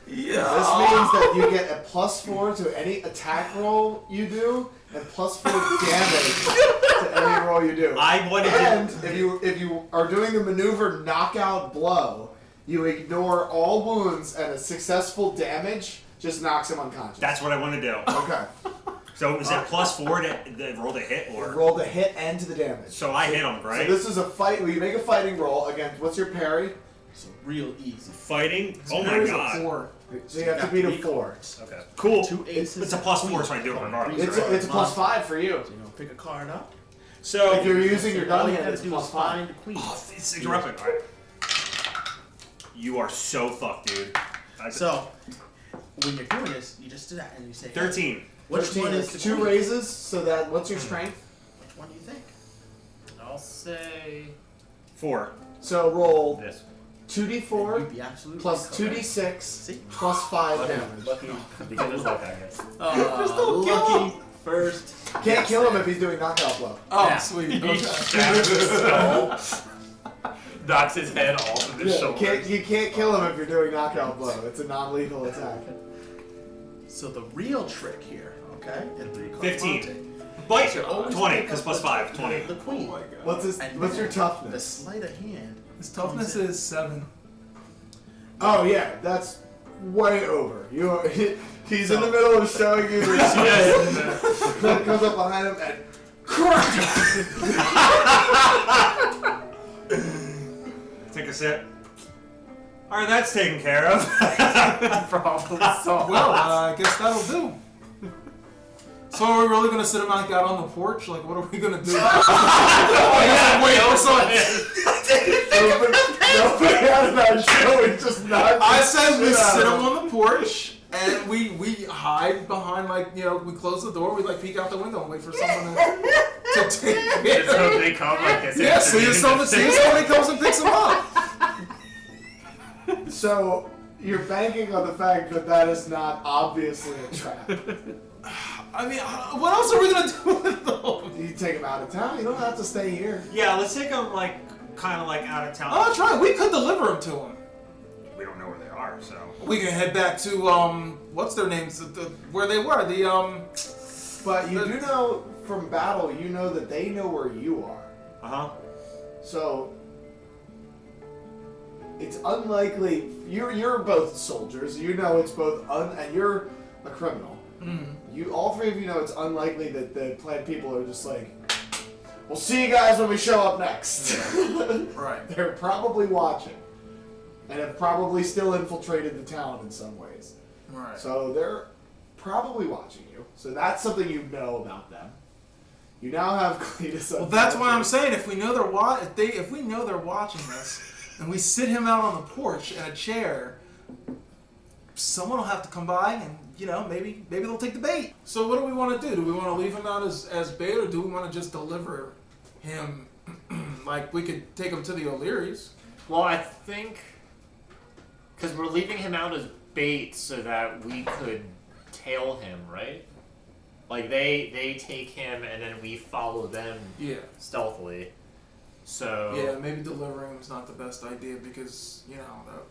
Yeah. This means that you get a +4 to any attack roll you do, and +4 damage to any roll you do. And if you are doing the maneuver knockout blow, you ignore all wounds, and a successful damage just knocks him unconscious. That's what I want to do. Okay. So is it +4 to roll the hit, or Roll the hit and to the damage. so I hit him, right? So this is a fight where you make a fighting roll against, what's your parry? It's real easy. Fighting. Oh my Parry's a god. 4. So you have to beat a 4. Okay. Cool. 2 aces. It's a +4, so I do it regardless. It's a +5 for you. So pick a card up. So If you're using your All gun you hand, gotta it's do is +5. find the queen. oh, it's interrupted. All right. You are so fucked, dude. So when you're doing this, you just do that and you say 13. Which 13, one is it's the 2 queen? raises, so that, what's your strength? Which one do you think? I'll say 4. So roll this. 2d4 You'd be absolutely plus correct. 2d6 See? plus 5 damage. Because luck, I guess. Just don't kill Lucky first. Can't kill him if he's doing knockout blow. Oh, Yeah. sweet. He Okay. stabs his skull, knocks his head off of his Yeah, shoulders. you can't kill him if you're doing knockout blow. It's a non-lethal attack. So the real trick here, okay? And 15. Bite. You're always 20, pick because up +5. the 20. The queen. Oh my god. What's your The toughness? sleight of hand. His toughness is 7. Oh yeah, that's way over. He's in the middle of showing you his then comes up behind him and crack. Take a sip. Alright, that's taken care of. Problem solved. Well, I guess that'll do. So are we really gonna sit him like out on the porch? Like, what are we gonna do? Wait for someone. Nobody has that show. It's just not. I said we sit him on the porch and we hide behind, like, we close the door, we like peek out the window and wait for someone to take Just care. hope they come like this. Yeah, see if somebody comes and picks him up. So you're banking on the fact that is not obviously a trap. I mean, what else are we gonna do with them? You take him out of town. You don't have to stay here. Yeah, let's take them, kind of out of town. Oh, that's right. We could deliver him to him. We don't know where they are. So We can head back to what's their names? Where they were. But you do know from battle, you know that they know where you are. So it's unlikely. You're both soldiers. You know it's both and you're a criminal. You all three of you know it's unlikely that the plant people are just like, we'll see you guys when we show up next. Right. They're probably watching and have probably still infiltrated the town in some ways. Right. So they're probably watching you. So that's something you know about them. You now have Cletus. Well, that's why I'm saying if we know if we know they're watching us, and we sit him out on the porch in a chair, someone will have to come by and maybe they'll take the bait. So what do we want to do? Do we want to leave him out as bait, or do we want to just deliver him? Like we could take him to the O'Learys. Well, I think because we're leaving him out as bait so that we could tail him, right? Like they take him and then we follow them stealthily. So yeah, maybe delivering him is not the best idea because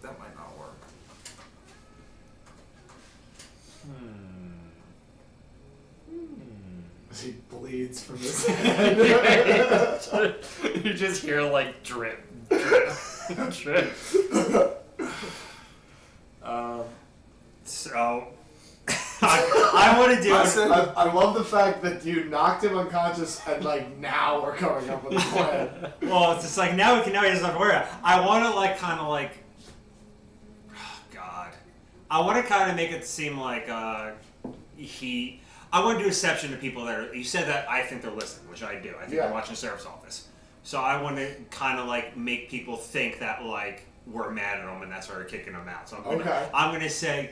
that might not work. He bleeds from his head. You just hear like drip, drip, drip. So I want to do. I love the fact that you knocked him unconscious and now we're coming up with a plan. Well, it's just like now he doesn't have to worry. I want to I want to kind of make it seem like I want to do exception to people that are. You said that I think they're listening, which I do. I think they're watching the sheriff's office. So I want to kind of make people think that we're mad at them and that's why we're kicking them out. So I'm going to say,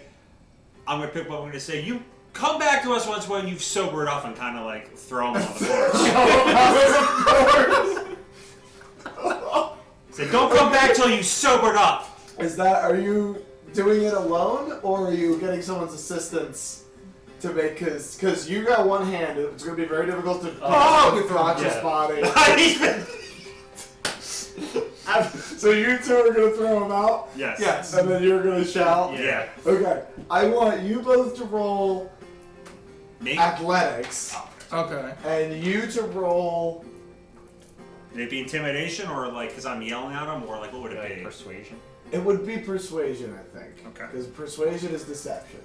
I'm going to pick what I'm going to say. You come back to us once when you've sobered up and kind of throw them on the porch. Say, don't come back till you sobered up. Are you doing it alone or are you getting someone's assistance? To make, because you got one hand, it's going to be very difficult to pick up a conscious body. So you two are going to throw him out? Yes. And then you're going to shout? Yeah. Okay. I want you both to roll athletics. Okay. And you to roll... Would it be intimidation or because I'm yelling at them or what would it be? Persuasion? It would be persuasion, I think. Okay. Because persuasion is deception.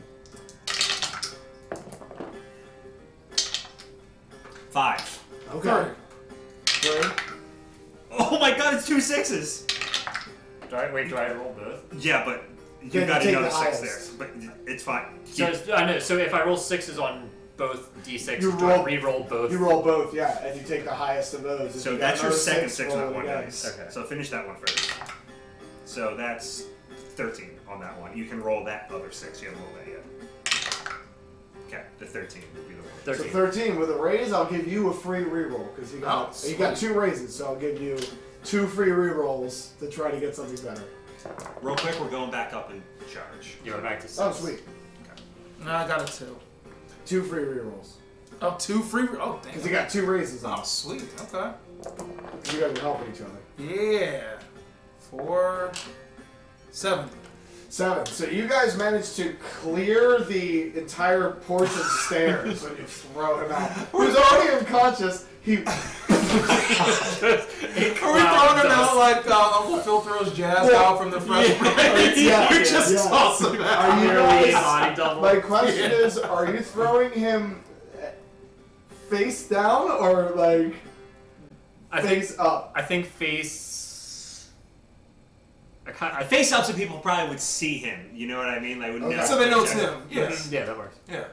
5. Okay. 3. Oh my god, it's 2 6s. Do I roll both? Yeah, but you got another 6 there. But it's fine. So if I roll 6s on both d6, You do I re-roll both? You roll both, yeah, and you take the highest of those. If So you that's got your another second 6 on roll that one, again. guys. Okay. So finish that one first. So that's 13 on that one. You can roll that other 6. You haven't rolled that yet. Okay, the 13 would be the one. 13. So 13 with a raise, I'll give you a free reroll because you got 2 raises, so I'll give you 2 free rerolls to try to get something better. Real quick, we're going back up in charge. You're back to 6. Oh, sweet. No, I got a 2. 2 free rerolls. Oh, 2 free. Oh, damn. Because you got 2 raises on. Oh, sweet. Okay. You guys are helping each other. Yeah. 4, 7. 7. So you guys managed to clear the entire porch and stairs when you throw him out. Who's already unconscious. Are we throwing him out like Uncle Phil throws jazz out from the Fresh Prince? Yeah. You just toss him out. Are you Body guys, double. my question is, are you throwing him face down or face up? I think face. I Face up so people probably would see him. You know what I mean? Would know. So they know it's him. Yes. Yeah, that works. Yeah.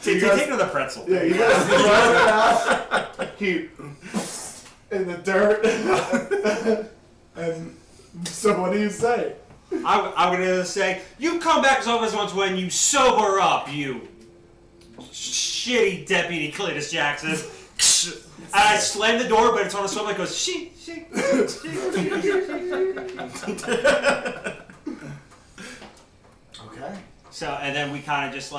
Take another pretzel. Yeah, you guys run it out. He in the dirt. And so what do you say? I'm gonna say, you come back to office once when you sober up, you shitty deputy Cletus Jackson. And I slam the door, but it's on a swim that goes, she. Okay. So, and then we kind of just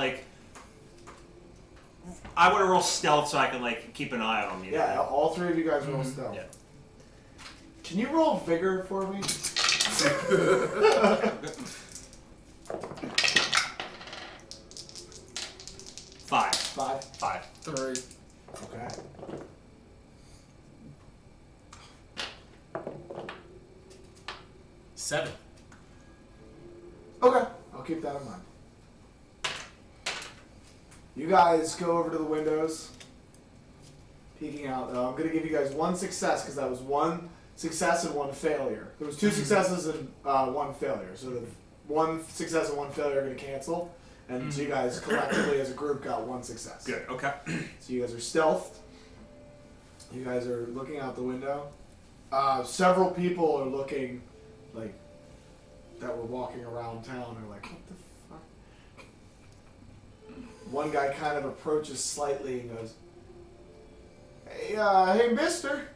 I want to roll stealth so I can like keep an eye on them. You Yeah, know? all three of you guys roll stealth. Yeah. Can you roll vigor for me? 5. 5. 5. 3. Okay. Seven. Okay, I'll keep that in mind. You guys go over to the windows, peeking out. I'm going to give you guys 1 success because that was 1 success and 1 failure. There was 2 successes and 1 failure. So the 1 success and 1 failure are going to cancel. And so you guys collectively as a group got 1 success. Good. Okay. So you guys are stealthed. You guys are looking out the window. Several people are looking like that were walking around town are like, what the fuck? One guy kind of approaches slightly and goes, hey mister,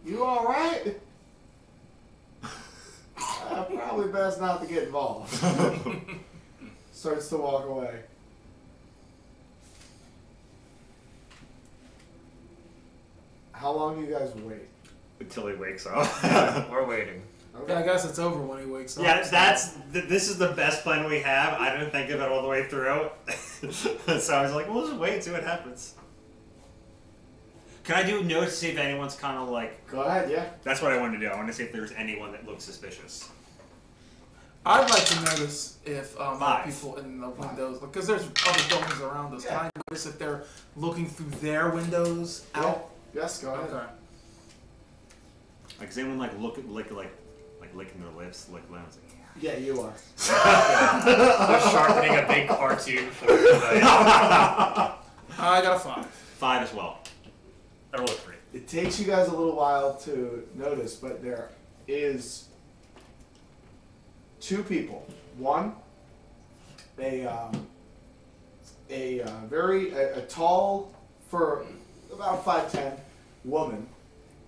you alright? Probably best not to get involved. Starts to walk away. How long do you guys wait? Until he wakes up. We're waiting. Okay. Yeah, I guess it's over when he wakes up. Yeah, this is the best plan we have. I didn't think of it all the way through. So I was like, we'll just wait and see what happens. Can I do notice to see if anyone's kind of like... Go ahead, yeah. That's what I wanted to do. I wanted to see if there's anyone that looks suspicious. I'd like to notice if there are 5. people in the windows, because there's other buildings around us. Yeah. Can I notice if they're looking through their windows out? Yes, go ahead. Okay. Like, is anyone like licking their lips? Like, I was like, Yeah, you are. We're sharpening a big cartoon for tonight. I got a 5. 5 as well. I rolled a 3. It takes you guys a little while to notice, but there is 2 people. One, a tall, for about 5'10" woman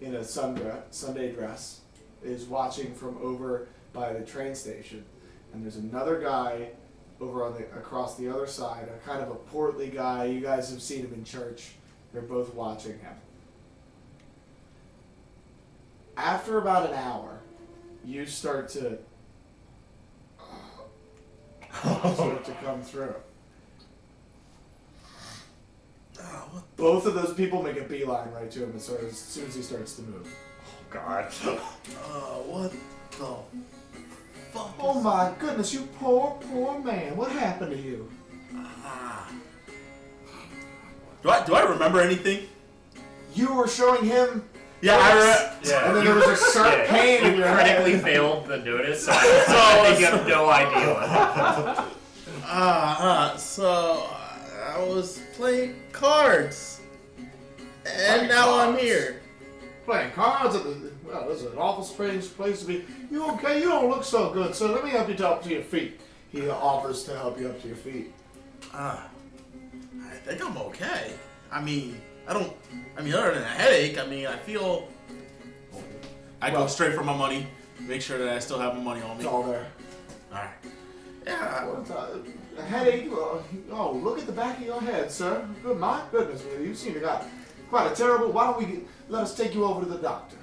in a Sunday dress is watching from over by the train station, and there's another guy over on across the other side, a kind of a portly guy. You guys have seen him in church. They're both watching him. After about an hour, you start to come through. Both of those people make a beeline right to him as soon as he starts to move. God. What the fuck? Oh my goodness, you poor man. What happened to you? Do I remember anything? You were showing him. Yeah, Yeah. And then there was a sharp pain in You your critically head. failed the notice, so I think you have no idea. So I was playing cards, and now I'm here. Playing cards at the. Well, this is an awful strange place to be. You okay? You don't look so good, so let me help you up to your feet. He offers to help you up to your feet. I think I'm okay. Other than a headache, I feel. I go straight for my money, make sure that I still have my money on me. It's all there. Alright. Yeah. A headache? Oh, look at the back of your head, sir. Good, my goodness, you seem to got quite a terrible. Why don't we let us take you over to the doctor?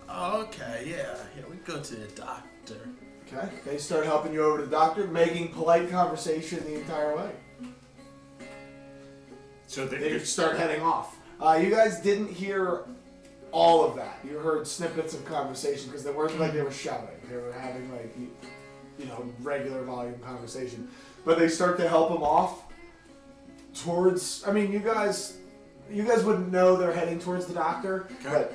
Okay, yeah, we go to the doctor. Okay. They start helping you over to the doctor, making polite conversation the entire way. So They start heading off. You guys didn't hear all of that. You heard snippets of conversation because they weren't like they were shouting. They were having like, regular volume conversation. But they start to help them off towards. You guys wouldn't know they're heading towards the doctor, but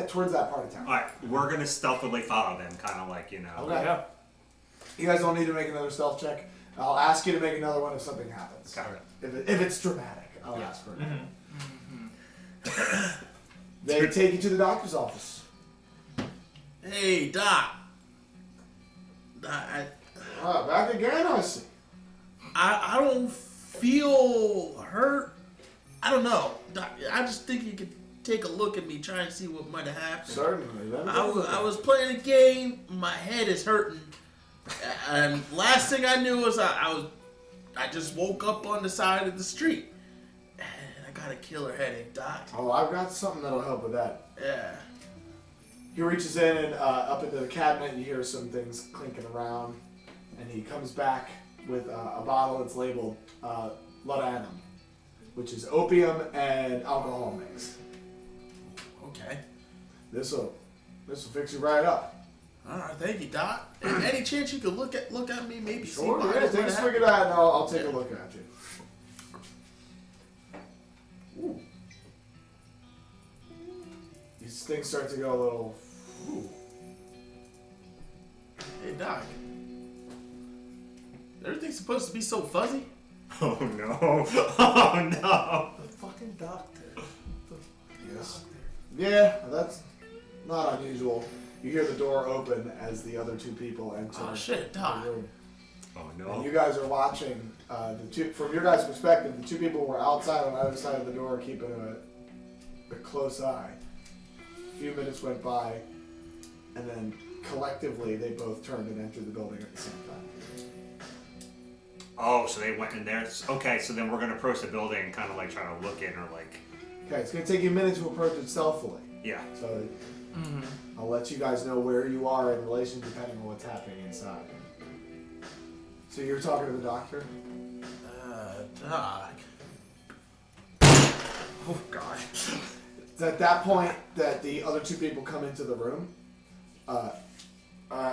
towards that part of town. All right, we're gonna stealthily follow them, kind of like Okay. Yeah. You guys don't need to make another stealth check. I'll ask you to make another one if something happens. Got it. If it's dramatic, I'll ask for it. Mm-hmm. They take you to the doctor's office. Hey, Doc. Back again, I see. I don't feel hurt. I don't know. Doc, I just think you could take a look at me, try and see what might have happened. Certainly. I was playing a game. My head is hurting, and last thing I knew was I just woke up on the side of the street. got a killer headache, Doc. Oh, I've got something that'll help with that. Yeah. He reaches in and up into the cabinet, and you hear some things clinking around, and he comes back with a bottle that's labeled laudanum, which is opium and alcohol mixed. Okay. This'll fix you right up. All right, thank you, Doc. And any chance you could look at me, maybe Sure, see yeah, take a swig of that, and I'll take a look at you. Ooh. These things start to go a little. Ooh. Hey, Doc. Everything's supposed to be so fuzzy? Oh no! Oh no! The fucking doctor. Yes. Yeah, that's not unusual. You hear the door open as the other two people enter Oh, shit, the Doc. room. Oh And no! you guys are watching. From your guys' perspective, the two people were outside on either side of the door, keeping a close eye. A few minutes went by, and then collectively they both turned and entered the building at the same time. Oh, so they went in there. Okay, so then we're gonna approach the building and kind of like try to look in or like. Okay, it's gonna take you a minute to approach it stealthily. Yeah. So I'll let you guys know where you are in relation depending on what's happening inside. So you're talking to the doctor? Doc. Oh god. It's at that point that the other two people come into the room.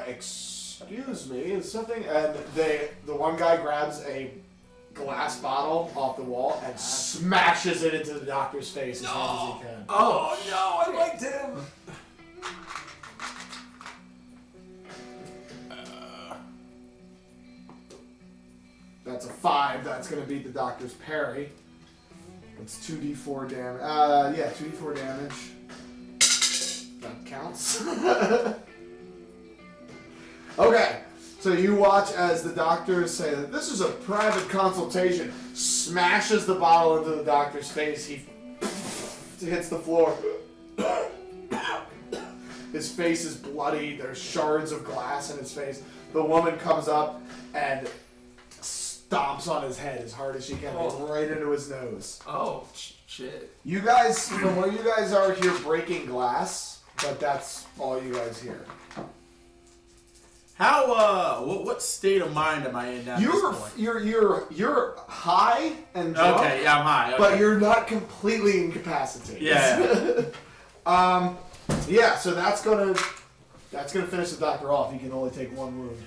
Excuse me, is something? And the one guy grabs a glass bottle off the wall and smashes it into the doctor's face as hard as he can. Oh no, I liked him. That's a 5. That's going to beat the doctor's parry. It's 2d4 damage. Yeah, 2d4 damage. That counts. Okay, so you watch as the doctors say that this is a private consultation. Smashes the bottle into the doctor's face. He hits the floor. His face is bloody. There's shards of glass in his face. The woman comes up and stomps on his head as hard as she can, right into his nose. Oh shit. You guys, from where you guys are, hear breaking glass, but that's all you guys hear. How, what state of mind am I in now? You're high and drunk. Okay, yeah, I'm high. Okay. But you're not completely incapacitated. Yeah. Yeah, so that's gonna finish the doctor off. He can only take 1 wound.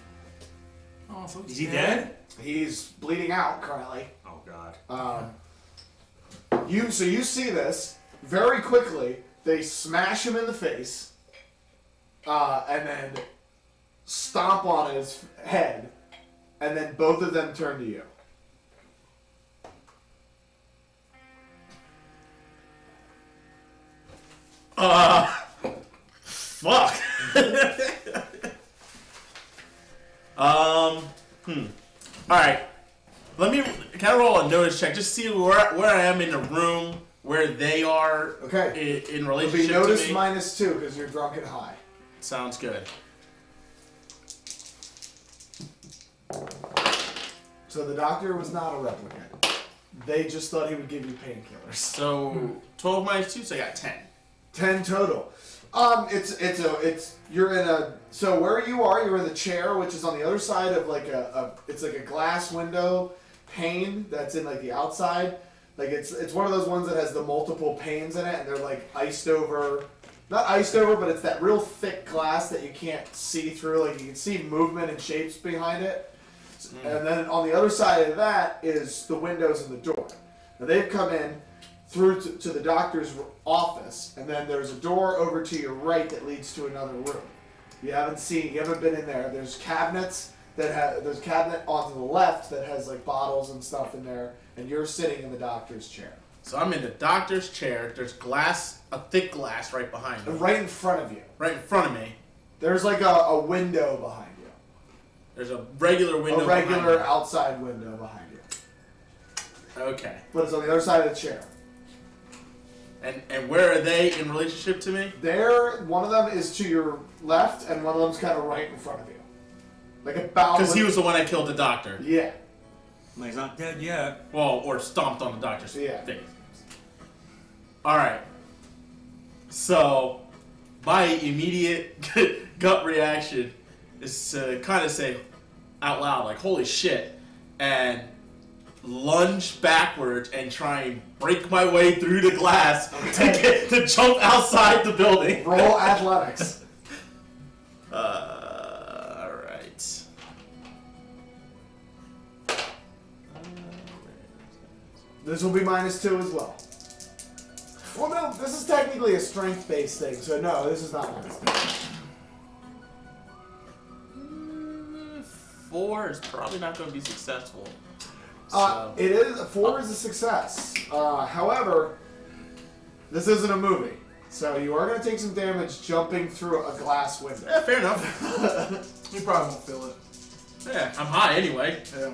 Oh, so Is he dead? He's bleeding out currently. Oh god. You see this very quickly. They smash him in the face, and then stomp on his head, and then both of them turn to you. Fuck. Alright. Can I roll a notice check? Just see where I am in the room, where they are Okay. in It'll relationship be notice to me. -2 because you're drunk and high. Sounds good. So the doctor was not a replicant. They just thought he would give you painkillers. So 12 minus 2, so I got 10. 10 total. You're in a, so where you are, you're in the chair, which is on the other side of like it's like a glass window pane that's in like the outside. Like it's one of those ones that has the multiple panes in it, and they're like iced over, not iced over, but it's that real thick glass that you can't see through. Like you can see movement and shapes behind it. And then on the other side of that is the windows and the door. Now they've come in through to the doctor's office, and then there's a door over to your right that leads to another room. You haven't been in there. There's cabinets there's a cabinet on to the left that has like bottles and stuff in there, and you're sitting in the doctor's chair. So I'm in the doctor's chair. There's glass, a thick glass right behind me. Right in front of you. Right in front of me. There's like a window behind you. There's a regular window A regular behind me. outside window behind you. Okay. But it's on the other side of the chair. And where are they in relationship to me? One of them is to your left, and one of them's kind of right in front of you. Like about... Because he was the one that killed the doctor. Yeah. Well, he's not dead yet. Well, or stomped on the doctor's Yeah. face. Alright. So, my immediate gut reaction is to kind of say out loud, like, holy shit, and lunge backwards and try and break my way through the glass to jump outside the building. Roll athletics. Alright. This will be -2 as well. Well, no, this is technically a strength-based thing, so no, this is not -2. 4 is probably not going to be successful. So. It is 4 is a success. However, this isn't a movie, so you are going to take some damage jumping through a glass window. Yeah, fair enough. You probably won't feel it. Yeah, I'm high anyway. Yeah.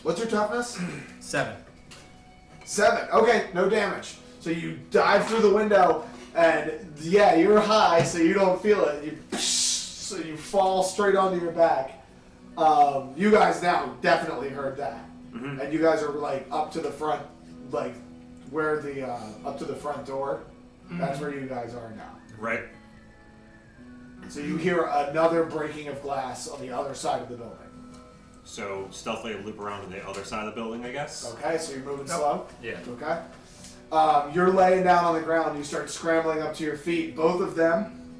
What's your toughness? 7. 7. Okay, no damage. So you dive through the window, and yeah, you're high, so you don't feel it. So you fall straight onto your back. You guys now definitely heard that, and you guys are like up to the front, like where the up to the front door. That's where you guys are now. Right. So you hear another breaking of glass on the other side of the building. So stealthily loop around to the other side of the building, I guess. Okay, so you're moving slow. Yeah. Okay. You're laying down on the ground. You start scrambling up to your feet. Both of them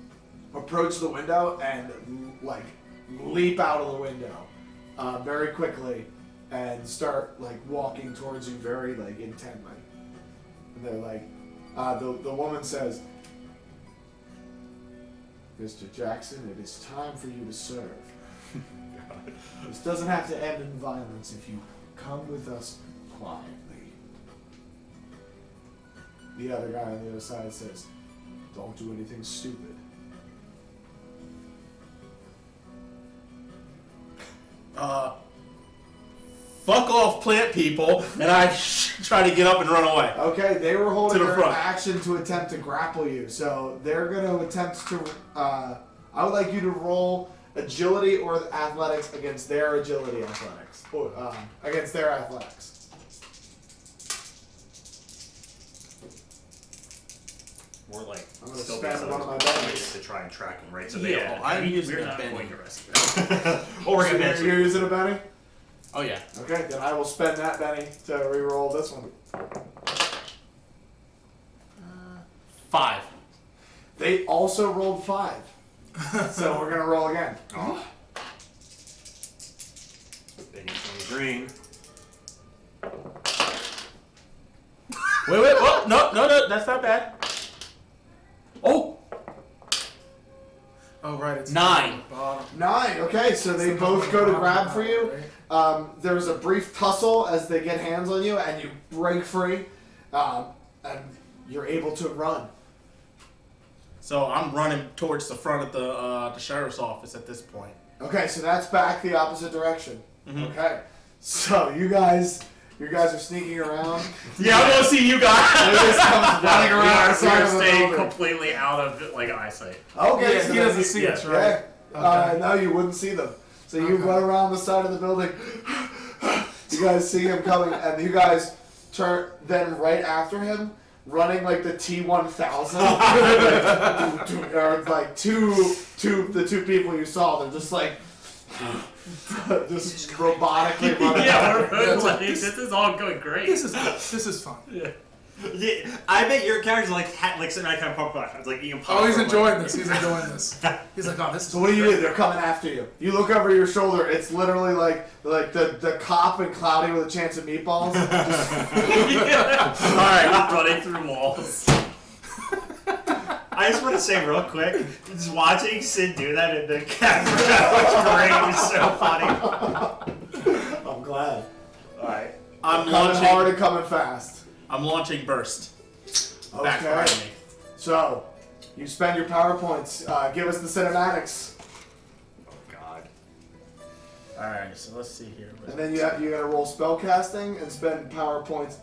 approach the window and like leap out of the window very quickly and start like walking towards you very like intently. And they're like, the woman says, "Mr. Jackson, it is time for you to serve. This doesn't have to end in violence if you come with us quietly." The other guy on the other side says, "Don't do anything stupid." Fuck off, plant people, and I try to get up and run away. Okay, they were holding To the their front. action to attempt to grapple you, so they're going to attempt to. I would like you to roll agility or athletics against their agility athletics, or against their athletics. More like I'm gonna still spend be one of my ways bennies. to try and track them, right? So Yeah, I'm I mean, using we're a not Benny. going to rescue. Or we're So gonna you're using a Benny? Oh yeah. Okay, then I will spend that Benny to re-roll this one. 5. They also rolled 5. So we're going to roll again. Oh. Benny's on the green. Wait, what? No, that's not bad. Oh! Oh, right. It's 9. Bottom. 9. Okay, so they both go to grab for you. There's a brief tussle as they get hands on you, and you break free, and you're able to run. So I'm running towards the front of the sheriff's office at this point. Okay, so that's back the opposite direction. Mhm. Okay, so you guys are sneaking around. Yeah, I'm gonna see you guys. Lewis comes running around the side of the staying building. completely out of like eyesight. Okay, Yeah, so he then doesn't you- see us, yeah. right? Okay. No, you wouldn't see them. So you run around the side of the building. You guys see him coming, and you guys turn. Then right after him, running like the T-1000, or like the two people you saw. They're just like just robotically running. Yeah, we're Yeah, like, this- this is all going great. This is fun. Yeah, I bet your character's like sitting right kind of popcorn. It's like eating popcorn. Oh, he's enjoying this. He's enjoying this. He's like, oh, this is. So what do you do? They're coming after you. You look over your shoulder. It's literally like the cop and Cloudy with a Chance of Meatballs. Alright, running through walls. I just want to say real quick, just watching Sid do that in the camera was great. It was so funny. I'm glad. Alright. I'm Coming launching. hard and coming fast. I'm launching burst. Back Okay. behind me. So, you spend your power points. Give us the cinematics, Oh god. All right, so let's see here. and then you gotta roll spell casting and spend power points.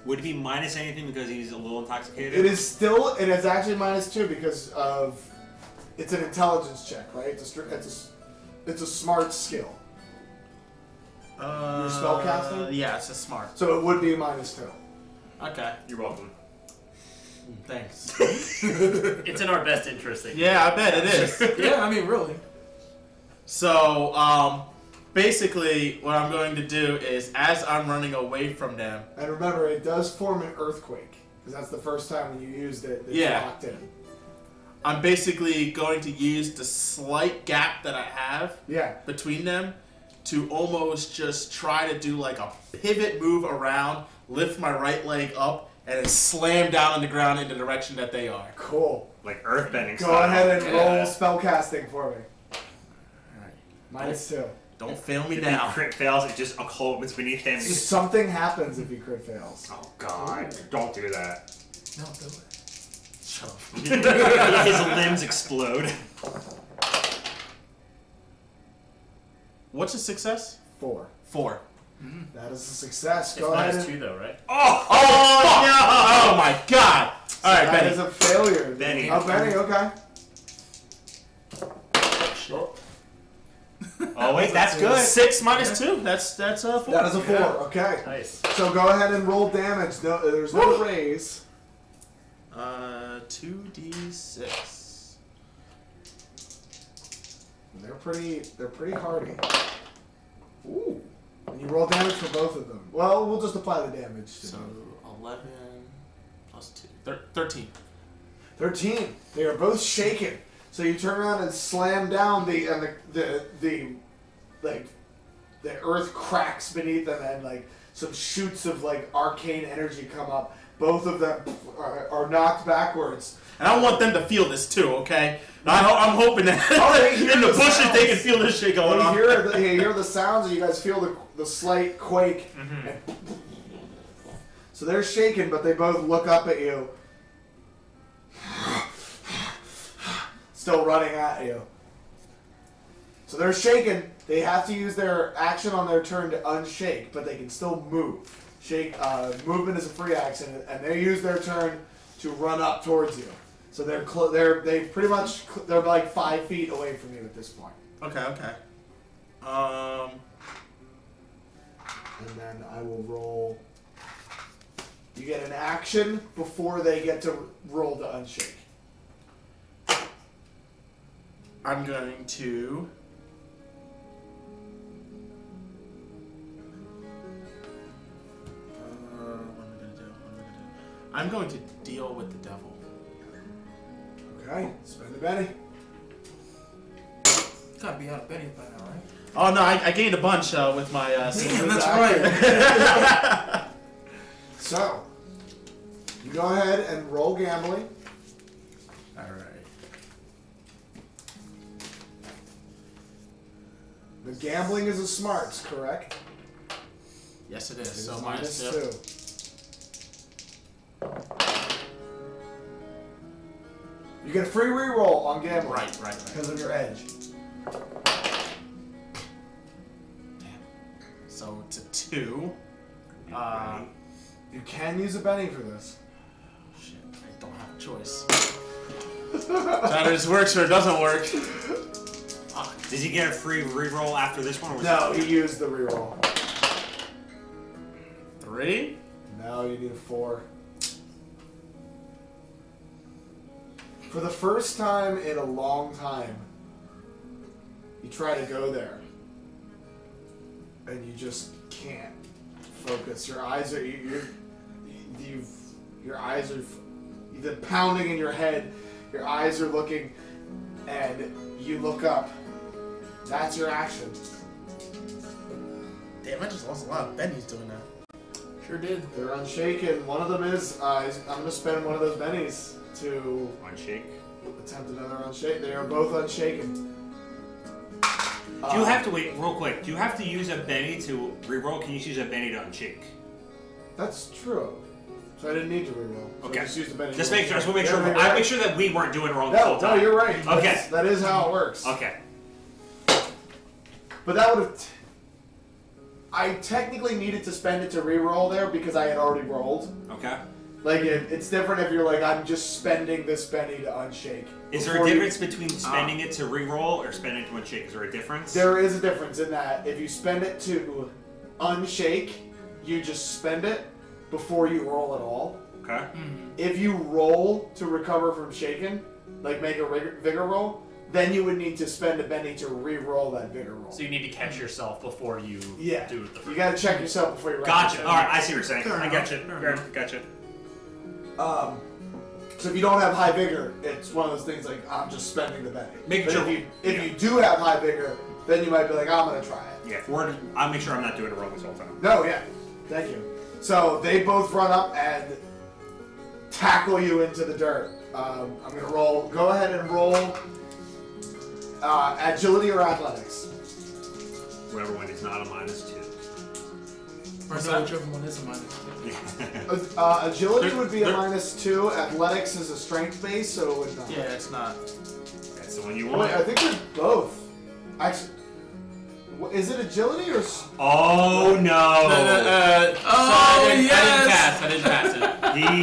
Would it be minus anything because he's a little intoxicated? It is still. It is actually -2 because of it's an intelligence check, right? It's a smart skill. Your spellcasting? Yeah, it's a smart. So it would be -2. Okay. You're welcome. Thanks. It's in our best interest. Yeah, I bet it is. Yeah, I mean, really. So, basically, what I'm going to do is, as I'm running away from them... And remember, it does form an earthquake. Because that's the first time when you used it that Yeah. you locked in. I'm basically going to use the slight gap that I have between them to almost just try to do like a pivot move around, lift my right leg up, and then slam down on the ground in the direction that they are. Cool. Like earthbending Go style. ahead and roll spellcasting for me. Alright. -2. Don't fail me If now. he crit fails, it just opens beneath him. Something happens if you crit fails. Oh god, don't do that. No, do it. Shut up. His limbs explode. What's a success? 4. 4. That is a success. It's Go ahead. -2 though, right? Oh no! Oh my god! Alright, That Benny. is a failure. Benny. Oh, Benny, okay. Oh wait, that's good. 6 minus 2. That's a 4. That is a 4. Okay. Nice. So go ahead and roll damage. No, there's no raise. 2d6. They're pretty hardy. Ooh. And you roll damage for both of them. Well, we'll just apply the damage. So 11 plus 2. 13. 13. They are both shaken. So you turn around and slam down the earth cracks beneath them and like some shoots of like arcane energy come up. Both of them are knocked backwards. And I want them to feel this too, okay? I'm hoping that they hear in the the bushes sounds. they can feel this shit going on. You hear the sounds, and you guys feel the slight quake. And so they're shaken, but they both look up at you. Still running at you. So they're shaken. They have to use their action on their turn to unshake, but they can still move. Movement is a free action, and they use their turn to run up towards you. So they're like 5 feet away from you at this point. Okay. And then I will roll. You get an action before they get to roll to unshake. I'm going to... I'm going to deal with the devil. Okay, spend the Benny. Gotta be out of Benny by now, right? Oh no, I gained a bunch with my... Damn, that's right. So, you go ahead and roll gambling. Alright. The gambling is a smarts, correct? Yes, it is. It is So minus -2. 2. You get a free reroll on gambling. Right. Because of your edge. Damn. So it's a 2. You can use a Benny for this. Shit, I don't have a choice. Either this works or it doesn't work. Did you get a free reroll after this one? Or was No, it... he used the reroll. 3? No, you need a 4. For the first time in a long time, you try to go there, and you just can't focus. Your eyes are either pounding in your head. Your eyes are looking, and you look up. That's your action. Damn, I just lost a lot of bennies doing that. Sure did. They're unshaken. One of them is. I'm going to spend one of those bennies to Unshake. attempt another unshake. They are both unshaken. Do you have to wait real quick? Do you have to use a Benny to reroll? Can you use a Benny to unshake? That's true. So I didn't need to reroll. So Okay. I just use the Benny. Just make sure. I just want to make sure. Yeah, I make sure that we weren't doing it wrong the No, whole no, time. you're right. Okay. That is how it works. Okay. But that would have. I technically needed to spend it to reroll there because I had already rolled. Okay. Like it's different if you're like I'm just spending this Benny to unshake. Is there a Before you- difference between spending it to reroll or spending it to unshake? Is there a difference? There is a difference in that if you spend it to unshake, you just spend it before you roll at all. Okay. If you roll to recover from shaken, like make a vigor roll, then you would need to spend a Benny to re-roll that vigor roll. So you need to catch yourself before you do it the You first gotta check yourself before you Gotcha. All right, I see what you're saying. Fair I enough. gotcha. Gotcha. So if you don't have high vigor, it's one of those things like, I'm just spending the Benny. Make But sure- if you do have high vigor, then you might be like, I'm gonna try it. Yeah, forward. I'll make sure I'm not doing it wrong this whole time. No, yeah. Thank you. So they both run up and tackle you into the dirt. I'm gonna roll. Go ahead and roll agility or athletics. Whatever one is not a -2. Or so whichever one is a minus. Agility would be a -2. Athletics is a strength base, so it would not. Yeah, it's not. That's the one you Wait, want. I think they're both. Actually, is it agility or? Oh no! I didn't pass it. Is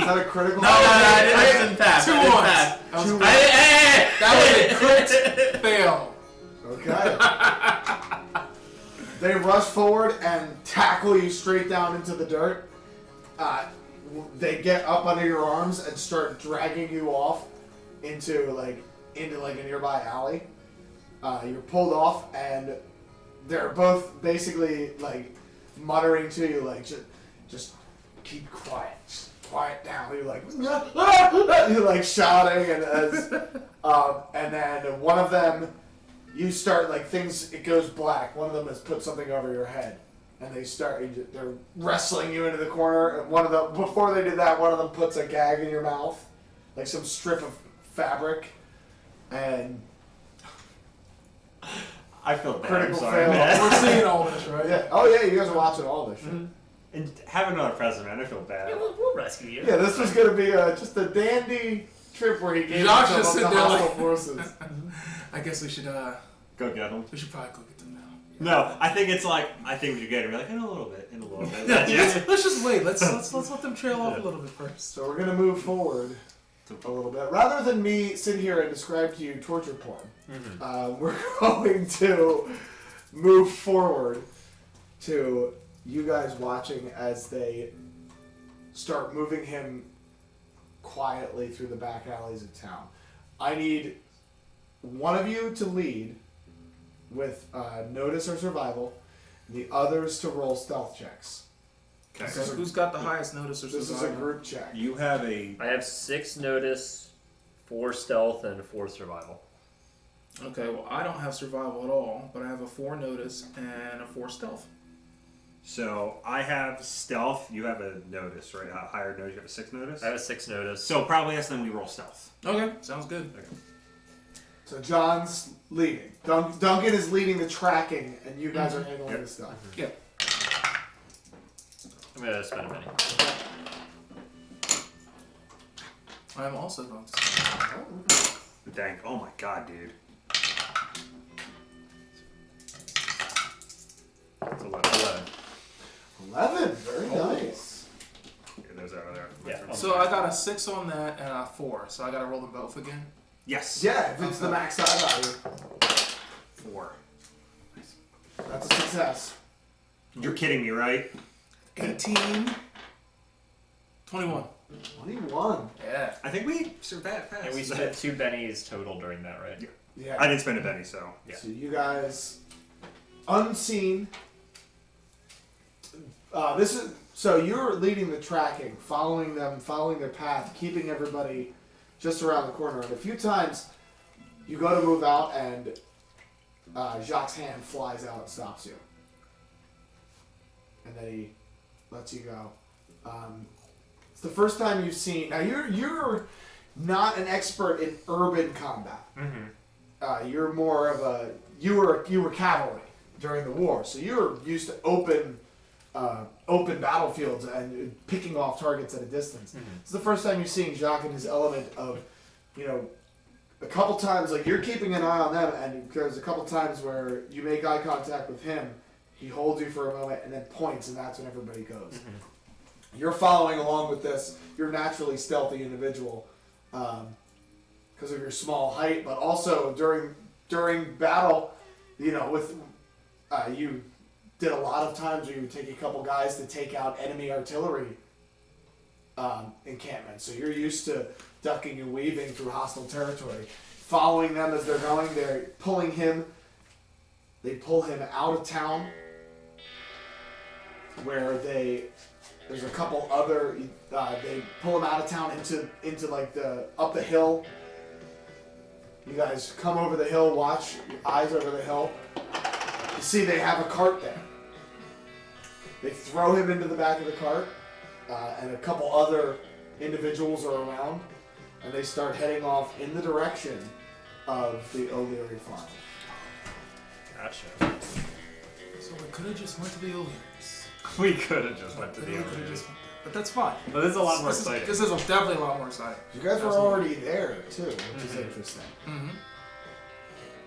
that a critical? No, I didn't pass. Two I didn't ones. pass. Two That was a crit fail. Okay. They rush forward and tackle you straight down into the dirt. They get up under your arms and start dragging you off into a nearby alley. You're pulled off, and they're both basically like muttering to you, like just keep quiet, just quiet down. You're like you're like shouting, and then one of them, you start like things. It goes black. One of them has put something over your head, and they're wrestling you into the corner. And one of them, before they did that, one of them puts a gag in your mouth, like some strip of fabric, and I feel bad. critical I'm sorry, fail. man. We're seeing all this, right? Yeah. Oh yeah, you guys are watching all this shit. And have another present, man. I feel bad. Yeah, we'll rescue you. Yeah, this was gonna be just a dandy trip where he gave Josh himself just up sit to there hostile like- forces. I guess we should Go get them. probably go get them now. No, I think it's like we should get him. We're like in a little bit. That's it. Let's just wait. Let's let them trail off a little bit first. So we're gonna move forward a little bit. Rather than me sit here and describe to you torture porn, we're going to move forward to you guys watching as they start moving him quietly through the back alleys of town. I need one of you to lead with notice or survival, the others to roll stealth checks. Okay. So who's got the highest notice or This is a survival? group check. You have a. I have 6 notice, 4 stealth, and 4 survival. Okay, well I don't have survival at all, but I have a 4 notice and a 4 stealth. So I have stealth. You have a notice, right? A higher notice. You have a 6 notice. I have a 6 notice. So probably less than we roll stealth. Okay, sounds good. So John's leading. Duncan is leading the tracking, and you guys are handling the stuff. Yeah. I'm gonna spend a penny. I am also going to. Dang. Oh my god, dude. It's 11. 11. Very nice. Yeah, those are there. Yeah. So I got a 6 on that and a 4. So I got to roll them both again. Yes. Yeah, if it's the max die value, 4. that's a success. You're kidding me, right? 18. 21. 21. Yeah. I think we survived fast. And we spent 2 bennies total during that, right? Yeah. I didn't spend a penny, so yeah. So you guys, unseen. So you're leading the tracking, following them, following their path, keeping everybody just around the corner. And a few times, you go to move out, and Jacques' hand flies out and stops you, and then he lets you go. It's the first time you've seen. Now you're not an expert in urban combat. You're more of a you were cavalry during the war, so you're used to open battlefields and picking off targets at a distance. It's the first time you're seeing Jacques in his element of, a couple times like you're keeping an eye on them, and there's a couple times where you make eye contact with him, he holds you for a moment and then points, and that's when everybody goes. You're following along with this. You're a naturally stealthy individual because of your small height, but also during battle, with you did a lot of times where you would take a couple guys to take out enemy artillery encampments. So you're used to ducking and weaving through hostile territory. Following them as they're going, they're pulling him. They pull him out of town where there's a couple other, they pull him out of town into like up the hill. You guys come over the hill, watch your eyes over the hill. You see they have a cart there. They throw him into the back of the cart, and a couple other individuals are around, and they start heading off in the direction of the O'Leary farm. Gotcha. So we could have just went to the O'Leary's. We could have just went to the We could have O'Leary's. just, but that's fine. But this is a lot more exciting. This is definitely a lot more exciting. You guys were Absolutely. already there too, which is interesting. Mm-hmm.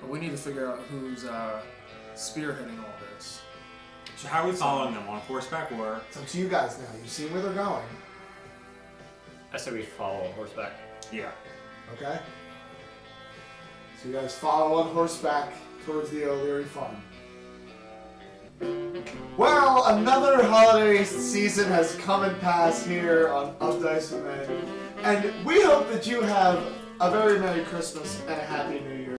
But we need to figure out who's spearheading all this. So how are we following them? On horseback or? It's up to you guys now. You've seen where they're going. I say we follow on horseback. Yeah. Okay? So you guys follow on horseback towards the O'Leary farm. Well, another holiday season has come and passed here on Of Dice and Men. And we hope that you have a very Merry Christmas and a Happy New Year.